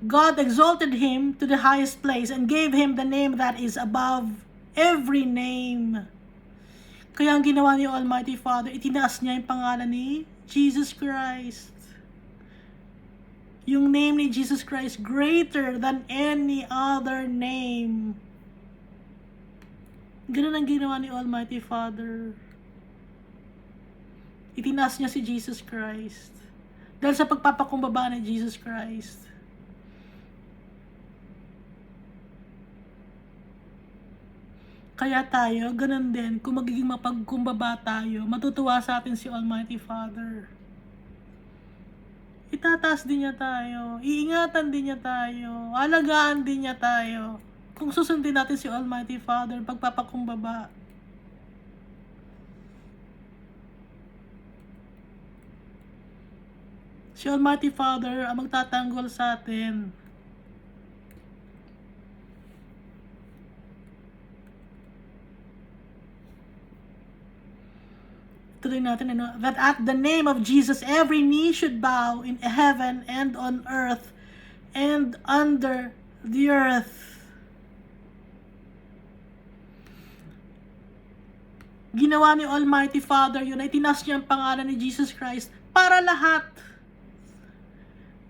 God exalted him to the highest place and gave him the name that is above every name. Kaya ang ginawa ni Almighty Father, itinaas niya yung pangalan ni Jesus Christ. Yung name ni Jesus Christ greater than any other name. Ganun ang ginawa ni Almighty Father. Itinaas niya si Jesus Christ. Dahil sa pagpapakumbaba ni Jesus Christ. Kaya tayo, ganun din, kung magiging mapagkumbaba tayo, matutuwa sa atin si Almighty Father. Itataas din niya tayo, iingatan din niya tayo, alagaan din niya tayo. Kung susundin natin si Almighty Father, pagpapakumbaba. Si Almighty Father ang magtatanggol sa atin. Tuloy natin, that at the name of Jesus, every knee should bow in heaven and on earth and under the earth. Ginawa ni Almighty Father yun, ay tinas niya ang pangalan ni Jesus Christ para lahat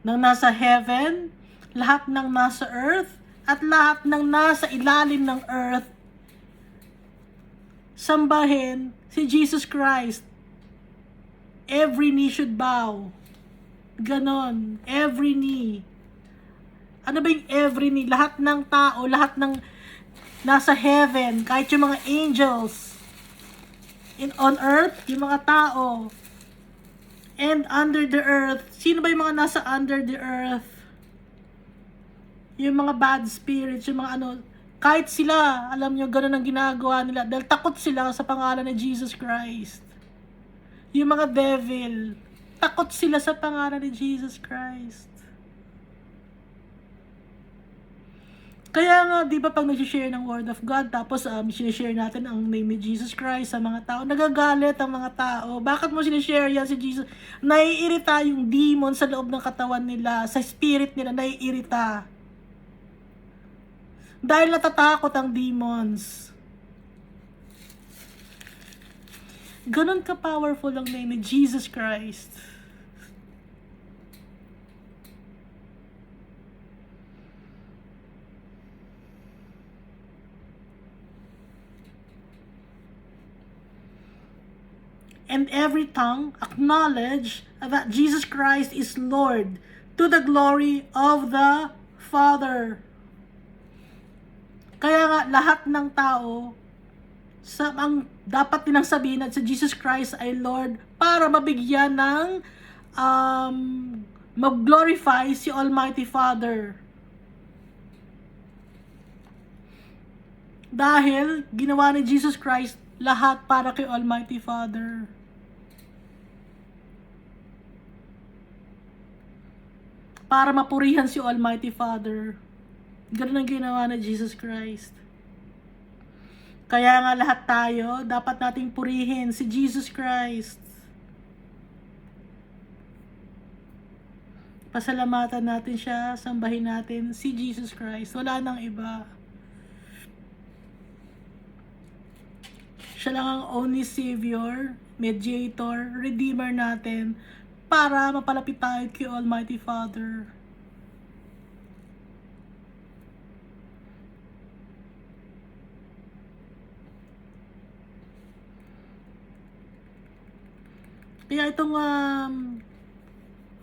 ng nasa heaven, lahat ng nasa earth, at lahat ng nasa ilalim ng earth, sambahin si Jesus Christ. Every knee should bow. Ganon. Every knee. Ano ba yung every knee? Lahat ng tao, lahat ng nasa heaven, kahit yung mga angels, on earth, yung mga tao, and under the earth. Sino ba yung mga nasa under the earth? Yung mga bad spirits, yung mga kahit sila, alam nyo, ganun ang ginagawa nila. Dahil takot sila sa pangalan ni Jesus Christ. Yung mga devil, takot sila sa pangalan ni Jesus Christ. Kaya nga, di ba pag nag-share ng Word of God, tapos sinishare natin ang name ni Jesus Christ sa mga tao, nagagalit ang mga tao. Bakit mo sinishare yan si Jesus? Naiirita yung demon sa loob ng katawan nila, sa spirit nila, naiirita. Dahil natatakot ang demons. Ganon ka-powerful ang name ni Jesus Christ. And every tongue acknowledge that Jesus Christ is Lord, to the glory of the Father. Kaya nga lahat ng tao ang dapat nilang sabihin at si Jesus Christ ay Lord para mabigyan ng mag-glorify si Almighty Father. Dahil ginawa ni Jesus Christ lahat para kay Almighty Father. Para mapurihan si Almighty Father. Ganun ang ginawa ni Jesus Christ. Kaya nga lahat tayo, dapat nating purihin si Jesus Christ. Pasalamatan natin siya, sambahin natin si Jesus Christ. Wala nang iba. Siya lang ang only Savior, Mediator, Redeemer natin para mapalapit tayo kay Almighty Father. Kaya itong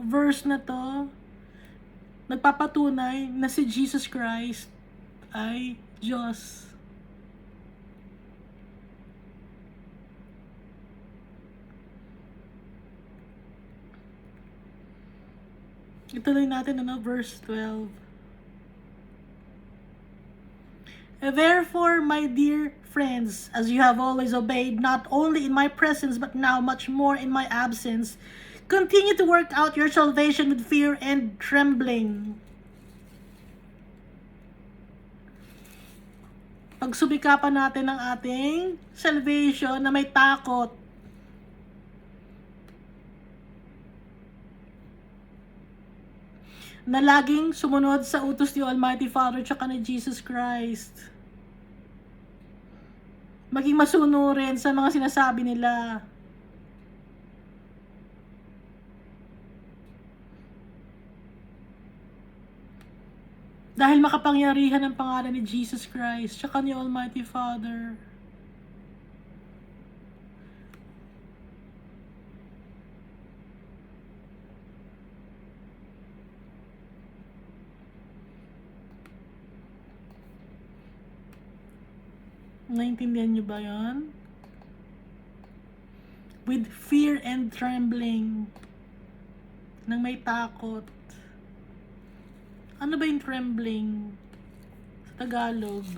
verse na to, nagpapatunay na si Jesus Christ ay Diyos. Ituloy natin verse 12. Therefore, my dear friends, as you have always obeyed, not only in my presence, but now much more in my absence, continue to work out your salvation with fear and trembling. Pagsubikapan natin ang ating salvation na may takot. Na laging sumunod sa utos ni Almighty Father tsaka ni Jesus Christ. Maging masunurin sa mga sinasabi nila. Dahil makapangyarihan ang pangalan ni Jesus Christ tsaka ni Almighty Father. Naintindihan nyo ba yan? With fear and trembling. Nang may takot. Ano ba yung trembling? Sa Tagalog.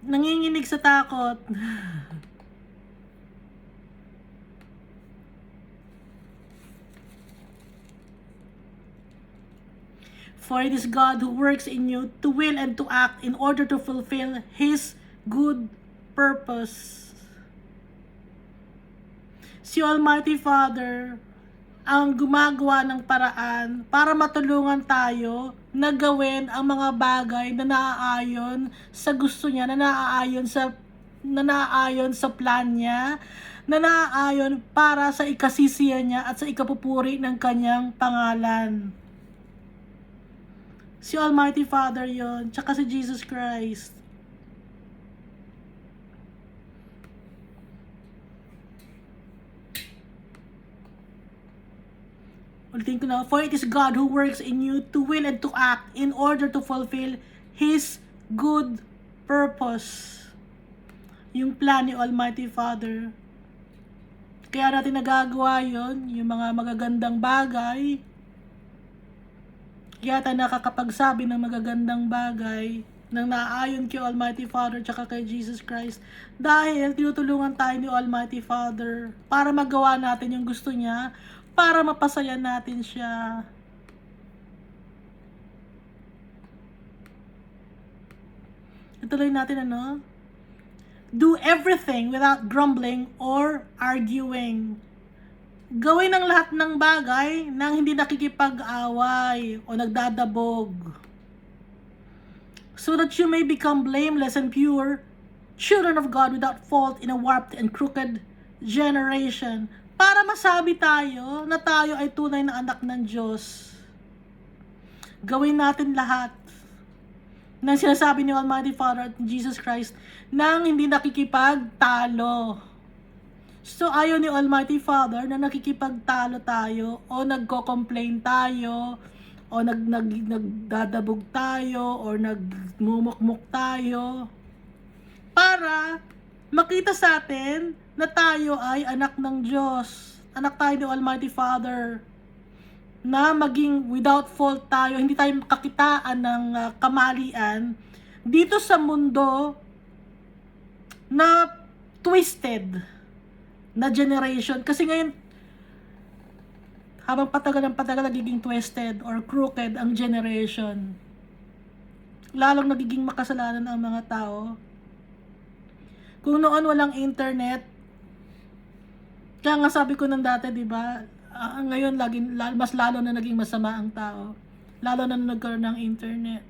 Nanginginig sa takot. For it is God who works in you to will and to act in order to fulfill His good purpose. Si Almighty Father ang gumagawa ng paraan para matulungan tayo na gawin ang mga bagay na naaayon sa gusto niya, na naaayon sa plan niya, na naaayon para sa ikasisiya niya at sa ikapupuri ng kanyang pangalan. Si Almighty Father yon, tsaka si Jesus Christ. Ulitin ko na, for it is God who works in you to will and to act in order to fulfill His good purpose. Yung plan ni Almighty Father. Kaya natin nagagawa yon, yung mga magagandang bagay. Kaya tayo nakakapagsabi ng magagandang bagay nang naaayon kay Almighty Father tsaka kay Jesus Christ dahil tinutulungan tayo ni Almighty Father para magawa natin yung gusto niya, para mapasaya natin siya. Ituloy natin Do everything without grumbling or arguing. Gawin ang lahat ng bagay nang hindi nakikipag-away o nagdadabog, so that you may become blameless and pure, children of God without fault in a warped and crooked generation. Para masabi tayo na tayo ay tunay na anak ng Diyos, gawin natin lahat ng sinasabi ni Almighty Father at Jesus Christ nang hindi nakikipagtalo. So, ayaw ni Almighty Father na nakikipagtalo tayo o nagko-complain tayo o nagdadabog tayo o nagmumukmuk tayo, para makita sa atin na tayo ay anak ng Diyos. Anak tayo ni Almighty Father, na maging without fault tayo, hindi tayo makakitaan ng kamalian dito sa mundo na twisted na generation. Kasi ngayon, habang patagal ng patagal, nagiging twisted or crooked ang generation. Lalong nagiging makasalanan ang mga tao. Kung noon walang internet, kaya nga sabi ko nang dati, di ba, ngayon mas lalo na naging masama ang tao. Lalo na nagkaroon ng internet.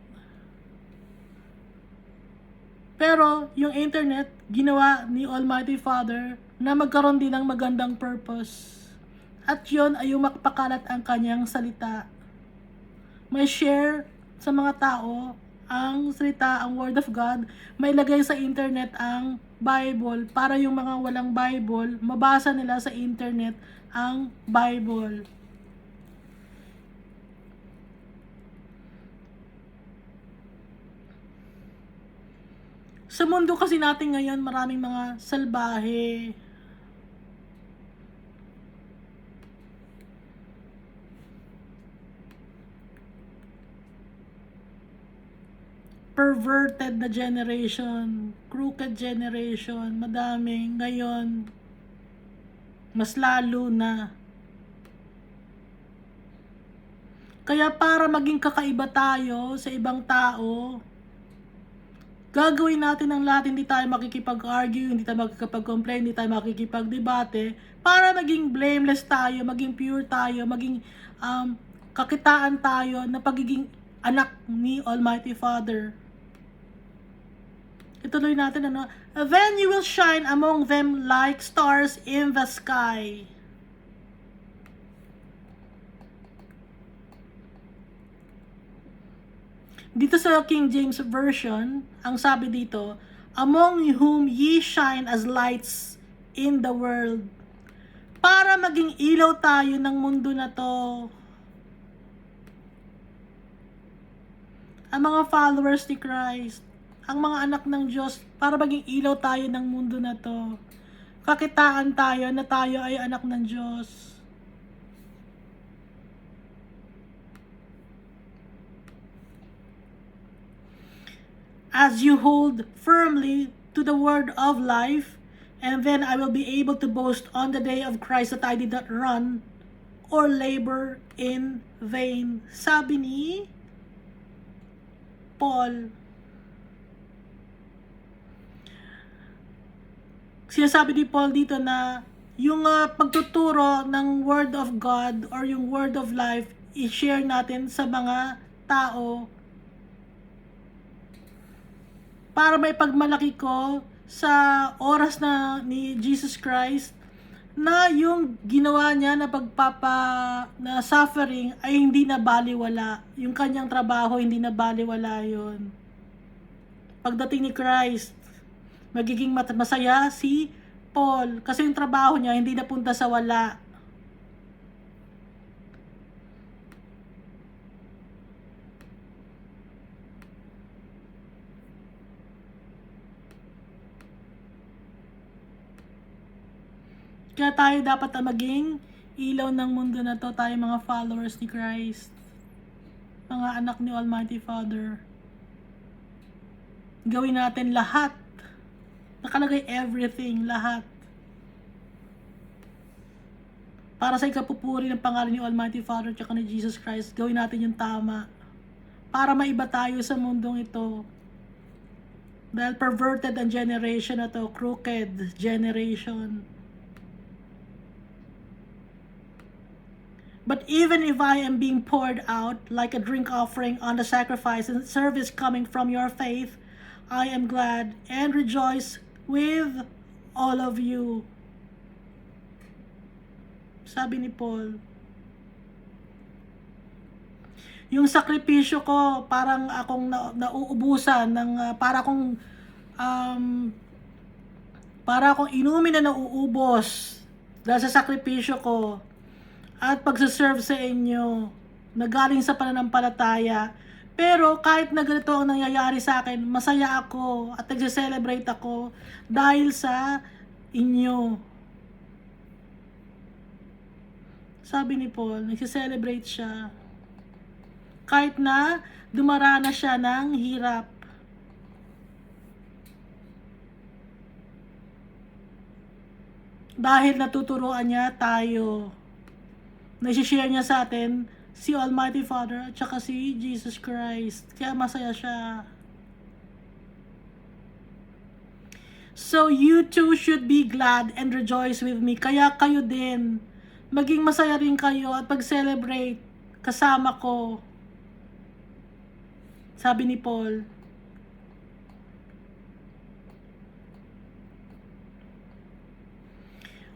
Pero yung internet, ginawa ni Almighty Father na magkaroon din ng magandang purpose. At yun ay yung makapakalat ang kanyang salita. May share sa mga tao ang salita, ang Word of God. May lagay sa internet ang Bible para yung mga walang Bible, mabasa nila sa internet ang Bible. Sa mundo kasi natin ngayon, maraming mga salbahe. Perverted na generation, crooked generation, madami ngayon, mas lalo na. Kaya para maging kakaiba tayo sa ibang tao, gagawin natin ang lahat, hindi tayo makikipag-argue, hindi tayo makikipag-complain, hindi tayo makikipag-debate, para maging blameless tayo, maging pure tayo, maging kakitaan tayo na pagiging anak ni Almighty Father. Ituloy natin, ano? Then you will shine among them like stars in the sky. Dito sa King James Version, ang sabi dito, among whom ye shine as lights in the world. Para maging ilaw tayo ng mundo na to. Ang mga followers ni Christ, ang mga anak ng Diyos, para maging ilaw tayo ng mundo na to. Kakitaan tayo na tayo ay anak ng Diyos. As you hold firmly to the word of life, and then I will be able to boast on the day of Christ that I did not run or labor in vain. Sabi ni Paul. Sinasabi ni Paul dito na yung pagtuturo ng Word of God or yung Word of Life, i-share natin sa mga tao para may pagmalaki ko sa oras na ni Jesus Christ na yung ginawa niya na na suffering ay hindi na baliwala. Yung kanyang trabaho hindi na baliwala yun. Pagdating ni Christ, magiging masaya si Paul kasi yung trabaho niya hindi napunta sa wala. Kaya tayo dapat na maging ilaw ng mundo na to, tayo mga followers ni Christ, mga anak ni Almighty Father. Gawin natin lahat. Nakalagay everything, lahat. Para sa ikapupuri ng pangalan ni Almighty Father at ni Jesus Christ, gawin natin yung tama. Para maiba tayo sa mundong ito. Dahil perverted ang generation na to, crooked generation. But even if I am being poured out like a drink offering on the sacrifice and service coming from your faith, I am glad and rejoice with all of you. Sabi ni Paul. Yung sakripisyo ko, parang akong nauubusan ng para akong inumin na nauubos dahil sa sakripisyo ko at pagsaserve sa inyo na galing sa pananampalataya. Pero kahit na ganito ang nangyayari sa akin, masaya ako at nagse-celebrate ako dahil sa inyo. Sabi ni Paul, nagse-celebrate siya. Kahit na dumaranas siya ng hirap. Dahil natuturuan niya tayo. Naisishare niya sa atin si Almighty Father at saka si Jesus Christ. Kaya masaya siya. So you too should be glad and rejoice with me. Kaya kayo din. Maging masaya rin kayo at pag-celebrate kasama ko. Sabi ni Paul.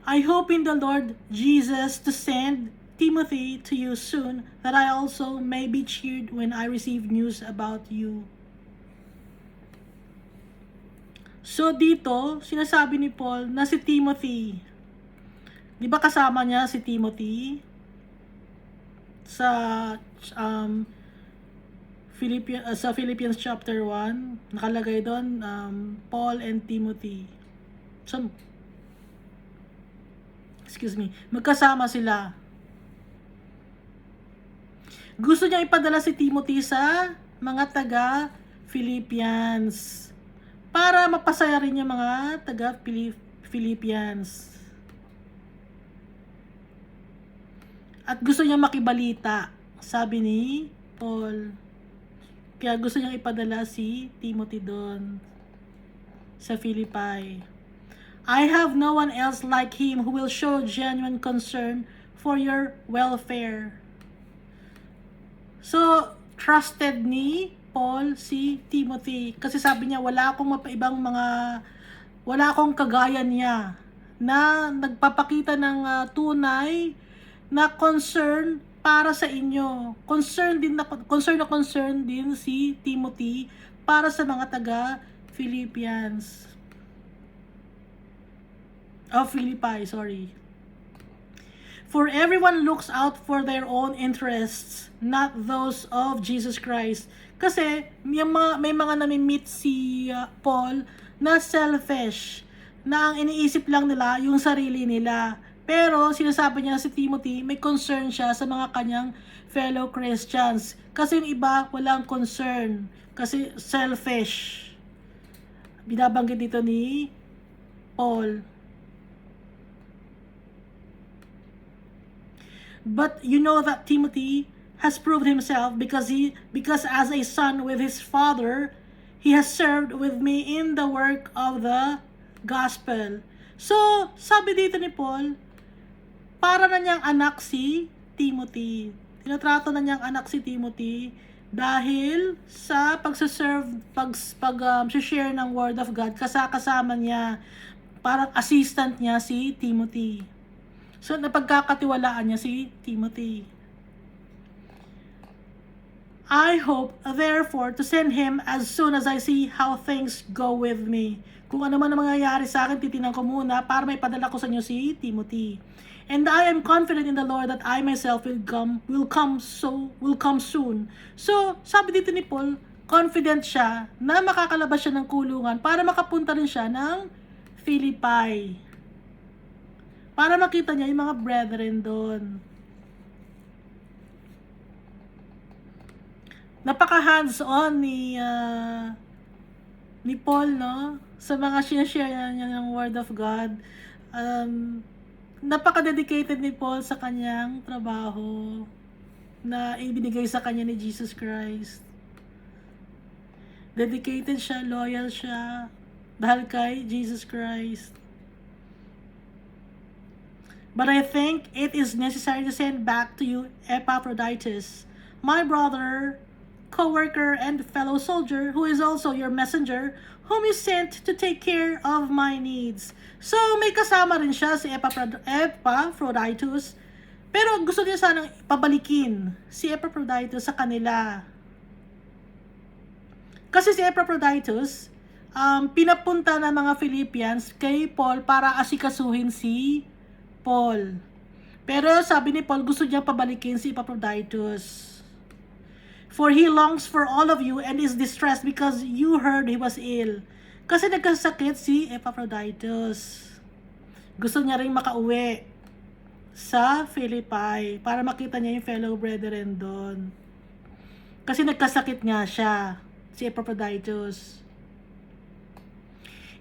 I hope in the Lord Jesus to send Timothy to you soon, that I also may be cheered when I receive news about you. So dito, sinasabi ni Paul na si Timothy, di ba kasama niya si Timothy sa Philippians chapter 1, nakalagay doon Paul and Timothy. So, magkasama sila. Gusto niya ipadala si Timothy sa mga taga Philippians para mapasaya rin yung mga taga Philippians. At gusto niya makibalita, sabi ni Paul. Kaya gusto niya ipadala si Timothy doon sa Philippi. I have no one else like him who will show genuine concern for your welfare. So, trusted ni Paul si Timothy. Kasi sabi niya, wala akong kagaya niya na nagpapakita ng tunay na concern para sa inyo. Concern din si Timothy para sa mga taga Philippi, sorry. For everyone looks out for their own interests, not those of Jesus Christ. Kasi may mga nami-meet si Paul na selfish, na ang iniisip lang nila yung sarili nila. Pero sinasabi niya si Timothy, may concern siya sa mga kanyang fellow Christians. Kasi yung iba, walang concern. Kasi selfish. Binabanggit dito ni Paul. But you know that Timothy has proved himself because as a son with his father, he has served with me in the work of the gospel. So, sabi dito ni Paul, para na niyang anak si Timothy. Tinatrato na niyang anak si Timothy dahil sa share ng Word of God, kasama niya, parang assistant niya si Timothy. So, napagkakatiwalaan niya si Timothy. I hope, therefore, to send him as soon as I see how things go with me. Kung ano man ang mangyayari sa akin, titinan ko muna para may padala ko sa inyo si Timothy. And I am confident in the Lord that I myself will come soon. So, sabi dito ni Paul, confident siya na makakalabas siya ng kulungan para makapunta rin siya ng Philippi. Para makita niya yung mga brethren doon. Napaka hands-on ni Paul, no? Sa mga share niya ng Word of God. Napaka-dedicated ni Paul sa kanyang trabaho na ibinigay sa kanya ni Jesus Christ. Dedicated siya, loyal siya dahil kay Jesus Christ. But I think it is necessary to send back to you Epaphroditus, my brother, co-worker, and fellow soldier, who is also your messenger, whom you sent to take care of my needs. So, may kasama rin siya si Epaphroditus, pero gusto niya sanang pabalikin si Epaphroditus sa kanila. Kasi si Epaphroditus, pinapunta ng mga Philippians kay Paul para asikasuhin si Paul. Pero sabi ni Paul, gusto niya pabalikin si Epaphroditus. For he longs for all of you and is distressed because you heard he was ill. Kasi nagkasakit si Epaphroditus. Gusto niya rin makauwi sa Philippi para makita niya yung fellow brethren doon. Kasi nagkasakit nga siya, si Epaphroditus.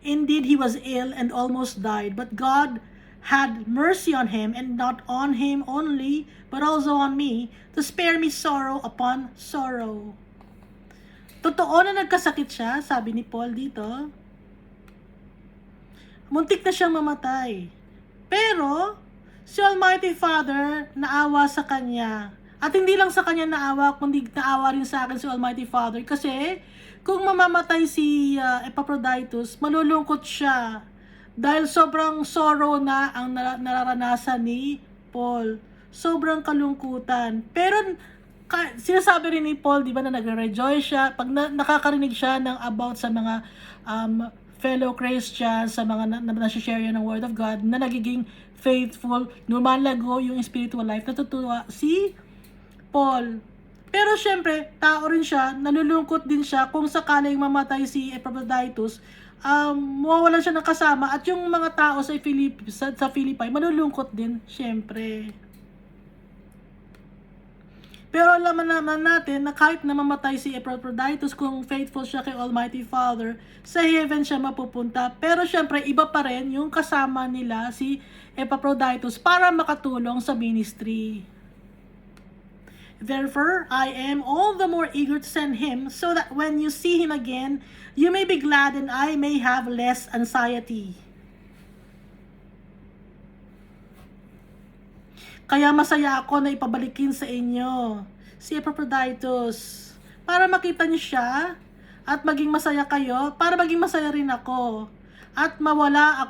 Indeed, he was ill and almost died, but God had mercy on him, and not on him only, but also on me, to spare me sorrow upon sorrow. Totoo na nagkasakit siya, sabi ni Paul dito. Muntik na siyang mamatay. Pero, si Almighty Father naawa sa kanya. At hindi lang sa kanya naawa, kundi naawa rin sa akin si Almighty Father. Kasi, kung mamamatay si Epaphroditus, malulungkot siya. Dahil sobrang sorrow na ang nararanasan ni Paul. Sobrang kalungkutan. Pero sinasabi rin ni Paul, di ba, na nagre-rejoice siya pag nakakarinig siya ng about sa mga fellow Christians, sa mga na-share ng Word of God, na nagiging faithful, lumalago yung spiritual life, natutuwa si Paul. Pero syempre, tao rin siya, nalulungkot din siya kung sakaling mamatay si Epaphroditus, mawawalan siya ng kasama, at yung mga tao sa Philippi malulungkot din, syempre. Pero alam naman natin na kahit na mamatay si Epaphroditus, kung faithful siya kay Almighty Father, sa heaven siya mapupunta. Pero syempre, iba pa rin yung kasama nila si Epaphroditus para makatulong sa ministry. Therefore, I am all the more eager to send him, so that when you see him again, you may be glad and I may have less anxiety. Kaya masaya ako na ipabalikin sa inyo si Epaphroditus para makita niyo siya at maging masaya kayo, para maging masaya rin ako. At mawalan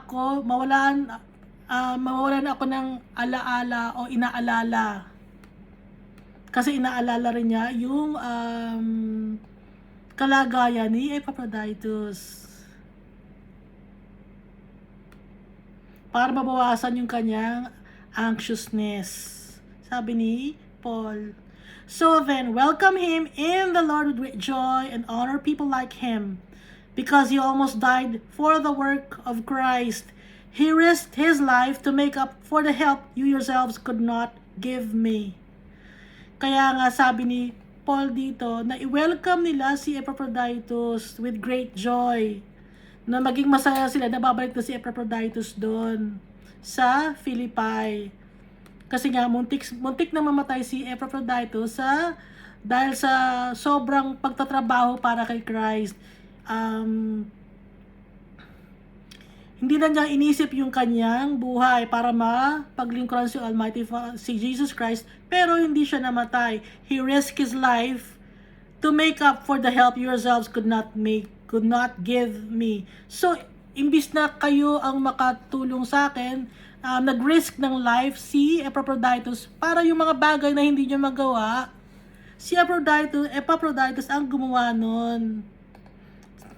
ako ng alaala o inaalala. Kasi inaalala rin niya yung kalagayan ni Epaphroditus. Para mabawasan yung kanyang anxiousness. Sabi ni Paul. So then, welcome him in the Lord with great joy and honor people like him. Because he almost died for the work of Christ. He risked his life to make up for the help you yourselves could not give me. Kaya nga sabi ni Paul dito na i-welcome nila si Epaphroditus with great joy. Na maging masaya sila na babalik na si Epaphroditus doon sa Philippi. Kasi nga muntik na mamatay si Epaphroditus dahil sa sobrang pagtatrabaho para kay Christ. Hindi na niya inisip yung kanyang buhay para mapaglingkuran si Almighty si Jesus Christ, pero hindi siya namatay. He risked his life to make up for the help yourselves could not give me. So, imbis na kayo ang makatulong sa akin, nag-risk ng life si Epaphroditus para yung mga bagay na hindi niya magawa, si Epaphroditus ang gumawa nun.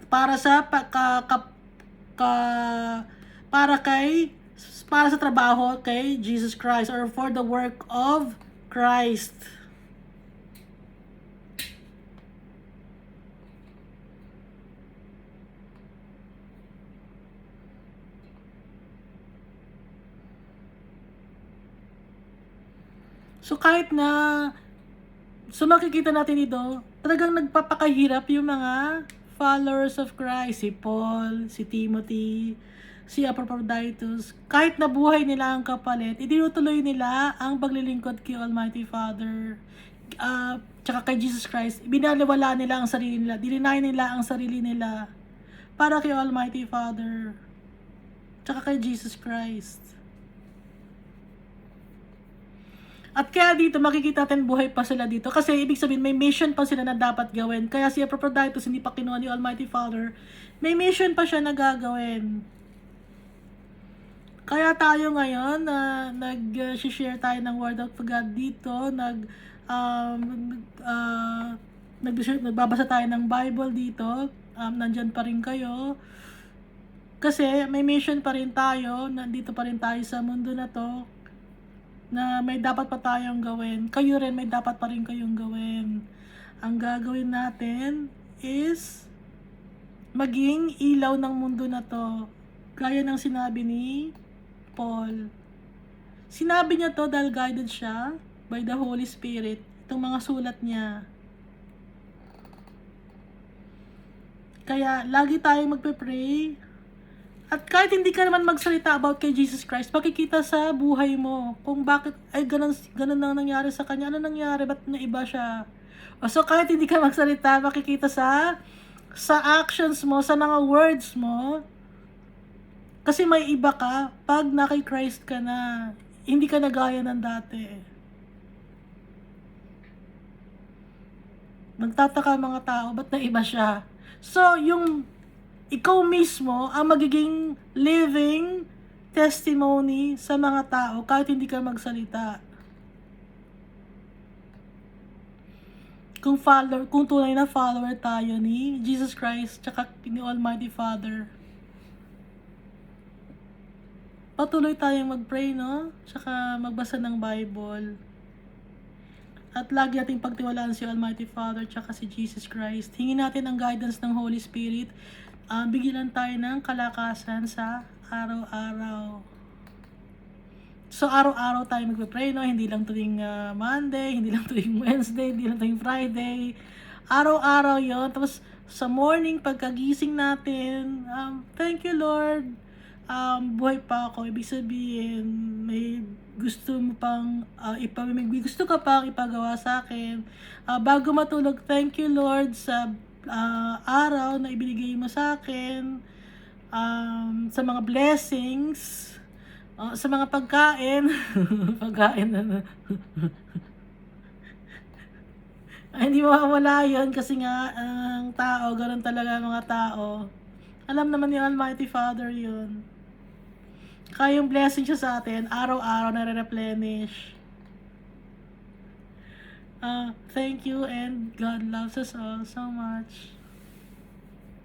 Para sa para sa trabaho kay Jesus Christ, or for the work of Christ. So kahit na makikita natin dito, talagang nagpapakahirap yung mga followers of Christ, si Paul, si Timothy, si Epaphroditus. Kahit na buhay nila ang kapalit, itinutuloy nila ang paglilingkod kay Almighty Father, tsaka kay Jesus Christ. Binaliwala nila ang sarili nila, dininay nila ang sarili nila para kay Almighty Father, tsaka kay Jesus Christ. At kaya dito, makikita natin buhay pa sila dito. Kasi ibig sabihin, may mission pa sila na dapat gawin. Kaya si Epaphroditus, hindi pa kinuha ni Almighty Father, may mission pa siya na gagawin. Kaya tayo ngayon, nag-share tayo ng Word of God dito, nagbabasa tayo ng Bible dito, nandyan pa rin kayo. Kasi may mission pa rin tayo, nandito pa rin tayo sa mundo na to, na may dapat pa tayong gawin. Kayo rin, may dapat pa rin kayong gawin. Ang gagawin natin is maging ilaw ng mundo na to. Gaya ng sinabi ni Paul. Sinabi niya to dahil guided siya by the Holy Spirit. Itong mga sulat niya. Kaya lagi tayong magpe-pray. At kahit hindi ka naman magsalita about kay Jesus Christ, makikita sa buhay mo kung bakit ay ganun nang nangyari sa kanya. Ano nangyari? Ba't naiba siya? So kahit hindi ka magsalita, makikita sa actions mo, sa mga words mo. Kasi may iba ka pag na kay Christ ka na. Hindi ka na gaya ng dati. Magtataka mga tao, ba't naiba siya? So, yung ikaw mismo ang magiging living testimony sa mga tao kahit hindi ka magsalita. Kung tunay na follower tayo ni Jesus Christ tsaka ni Almighty Father. Patuloy tayong mag-pray, no? Tsaka magbasa ng Bible. At lagi nating pagtiwalaan si Almighty Father tsaka si Jesus Christ. Hingin natin ang guidance ng Holy Spirit. Bigyan tayo ng kalakasan sa araw-araw. So, araw-araw tayo magpe-pray, no? Hindi lang tuwing Monday, hindi lang tuwing Wednesday, hindi lang tuwing Friday. Araw-araw yon. Tapos, sa morning, pagkagising natin, thank you, Lord. Buhay pa ako. Ibig sabihin, may gusto mo pang, may gusto ka pang ipagawa sa akin. Bago matulog, thank you, Lord, sa araw na ibinigay mo sa akin, sa mga blessings, sa mga pagkain. Pagkain na hindi mawawala yun kasi nga ang tao, ganoon talaga ang mga tao. Alam naman ni Almighty Father yun. Kaya yung blessing siya sa atin, araw-araw na re-replenish. Thank you and God loves us all so much.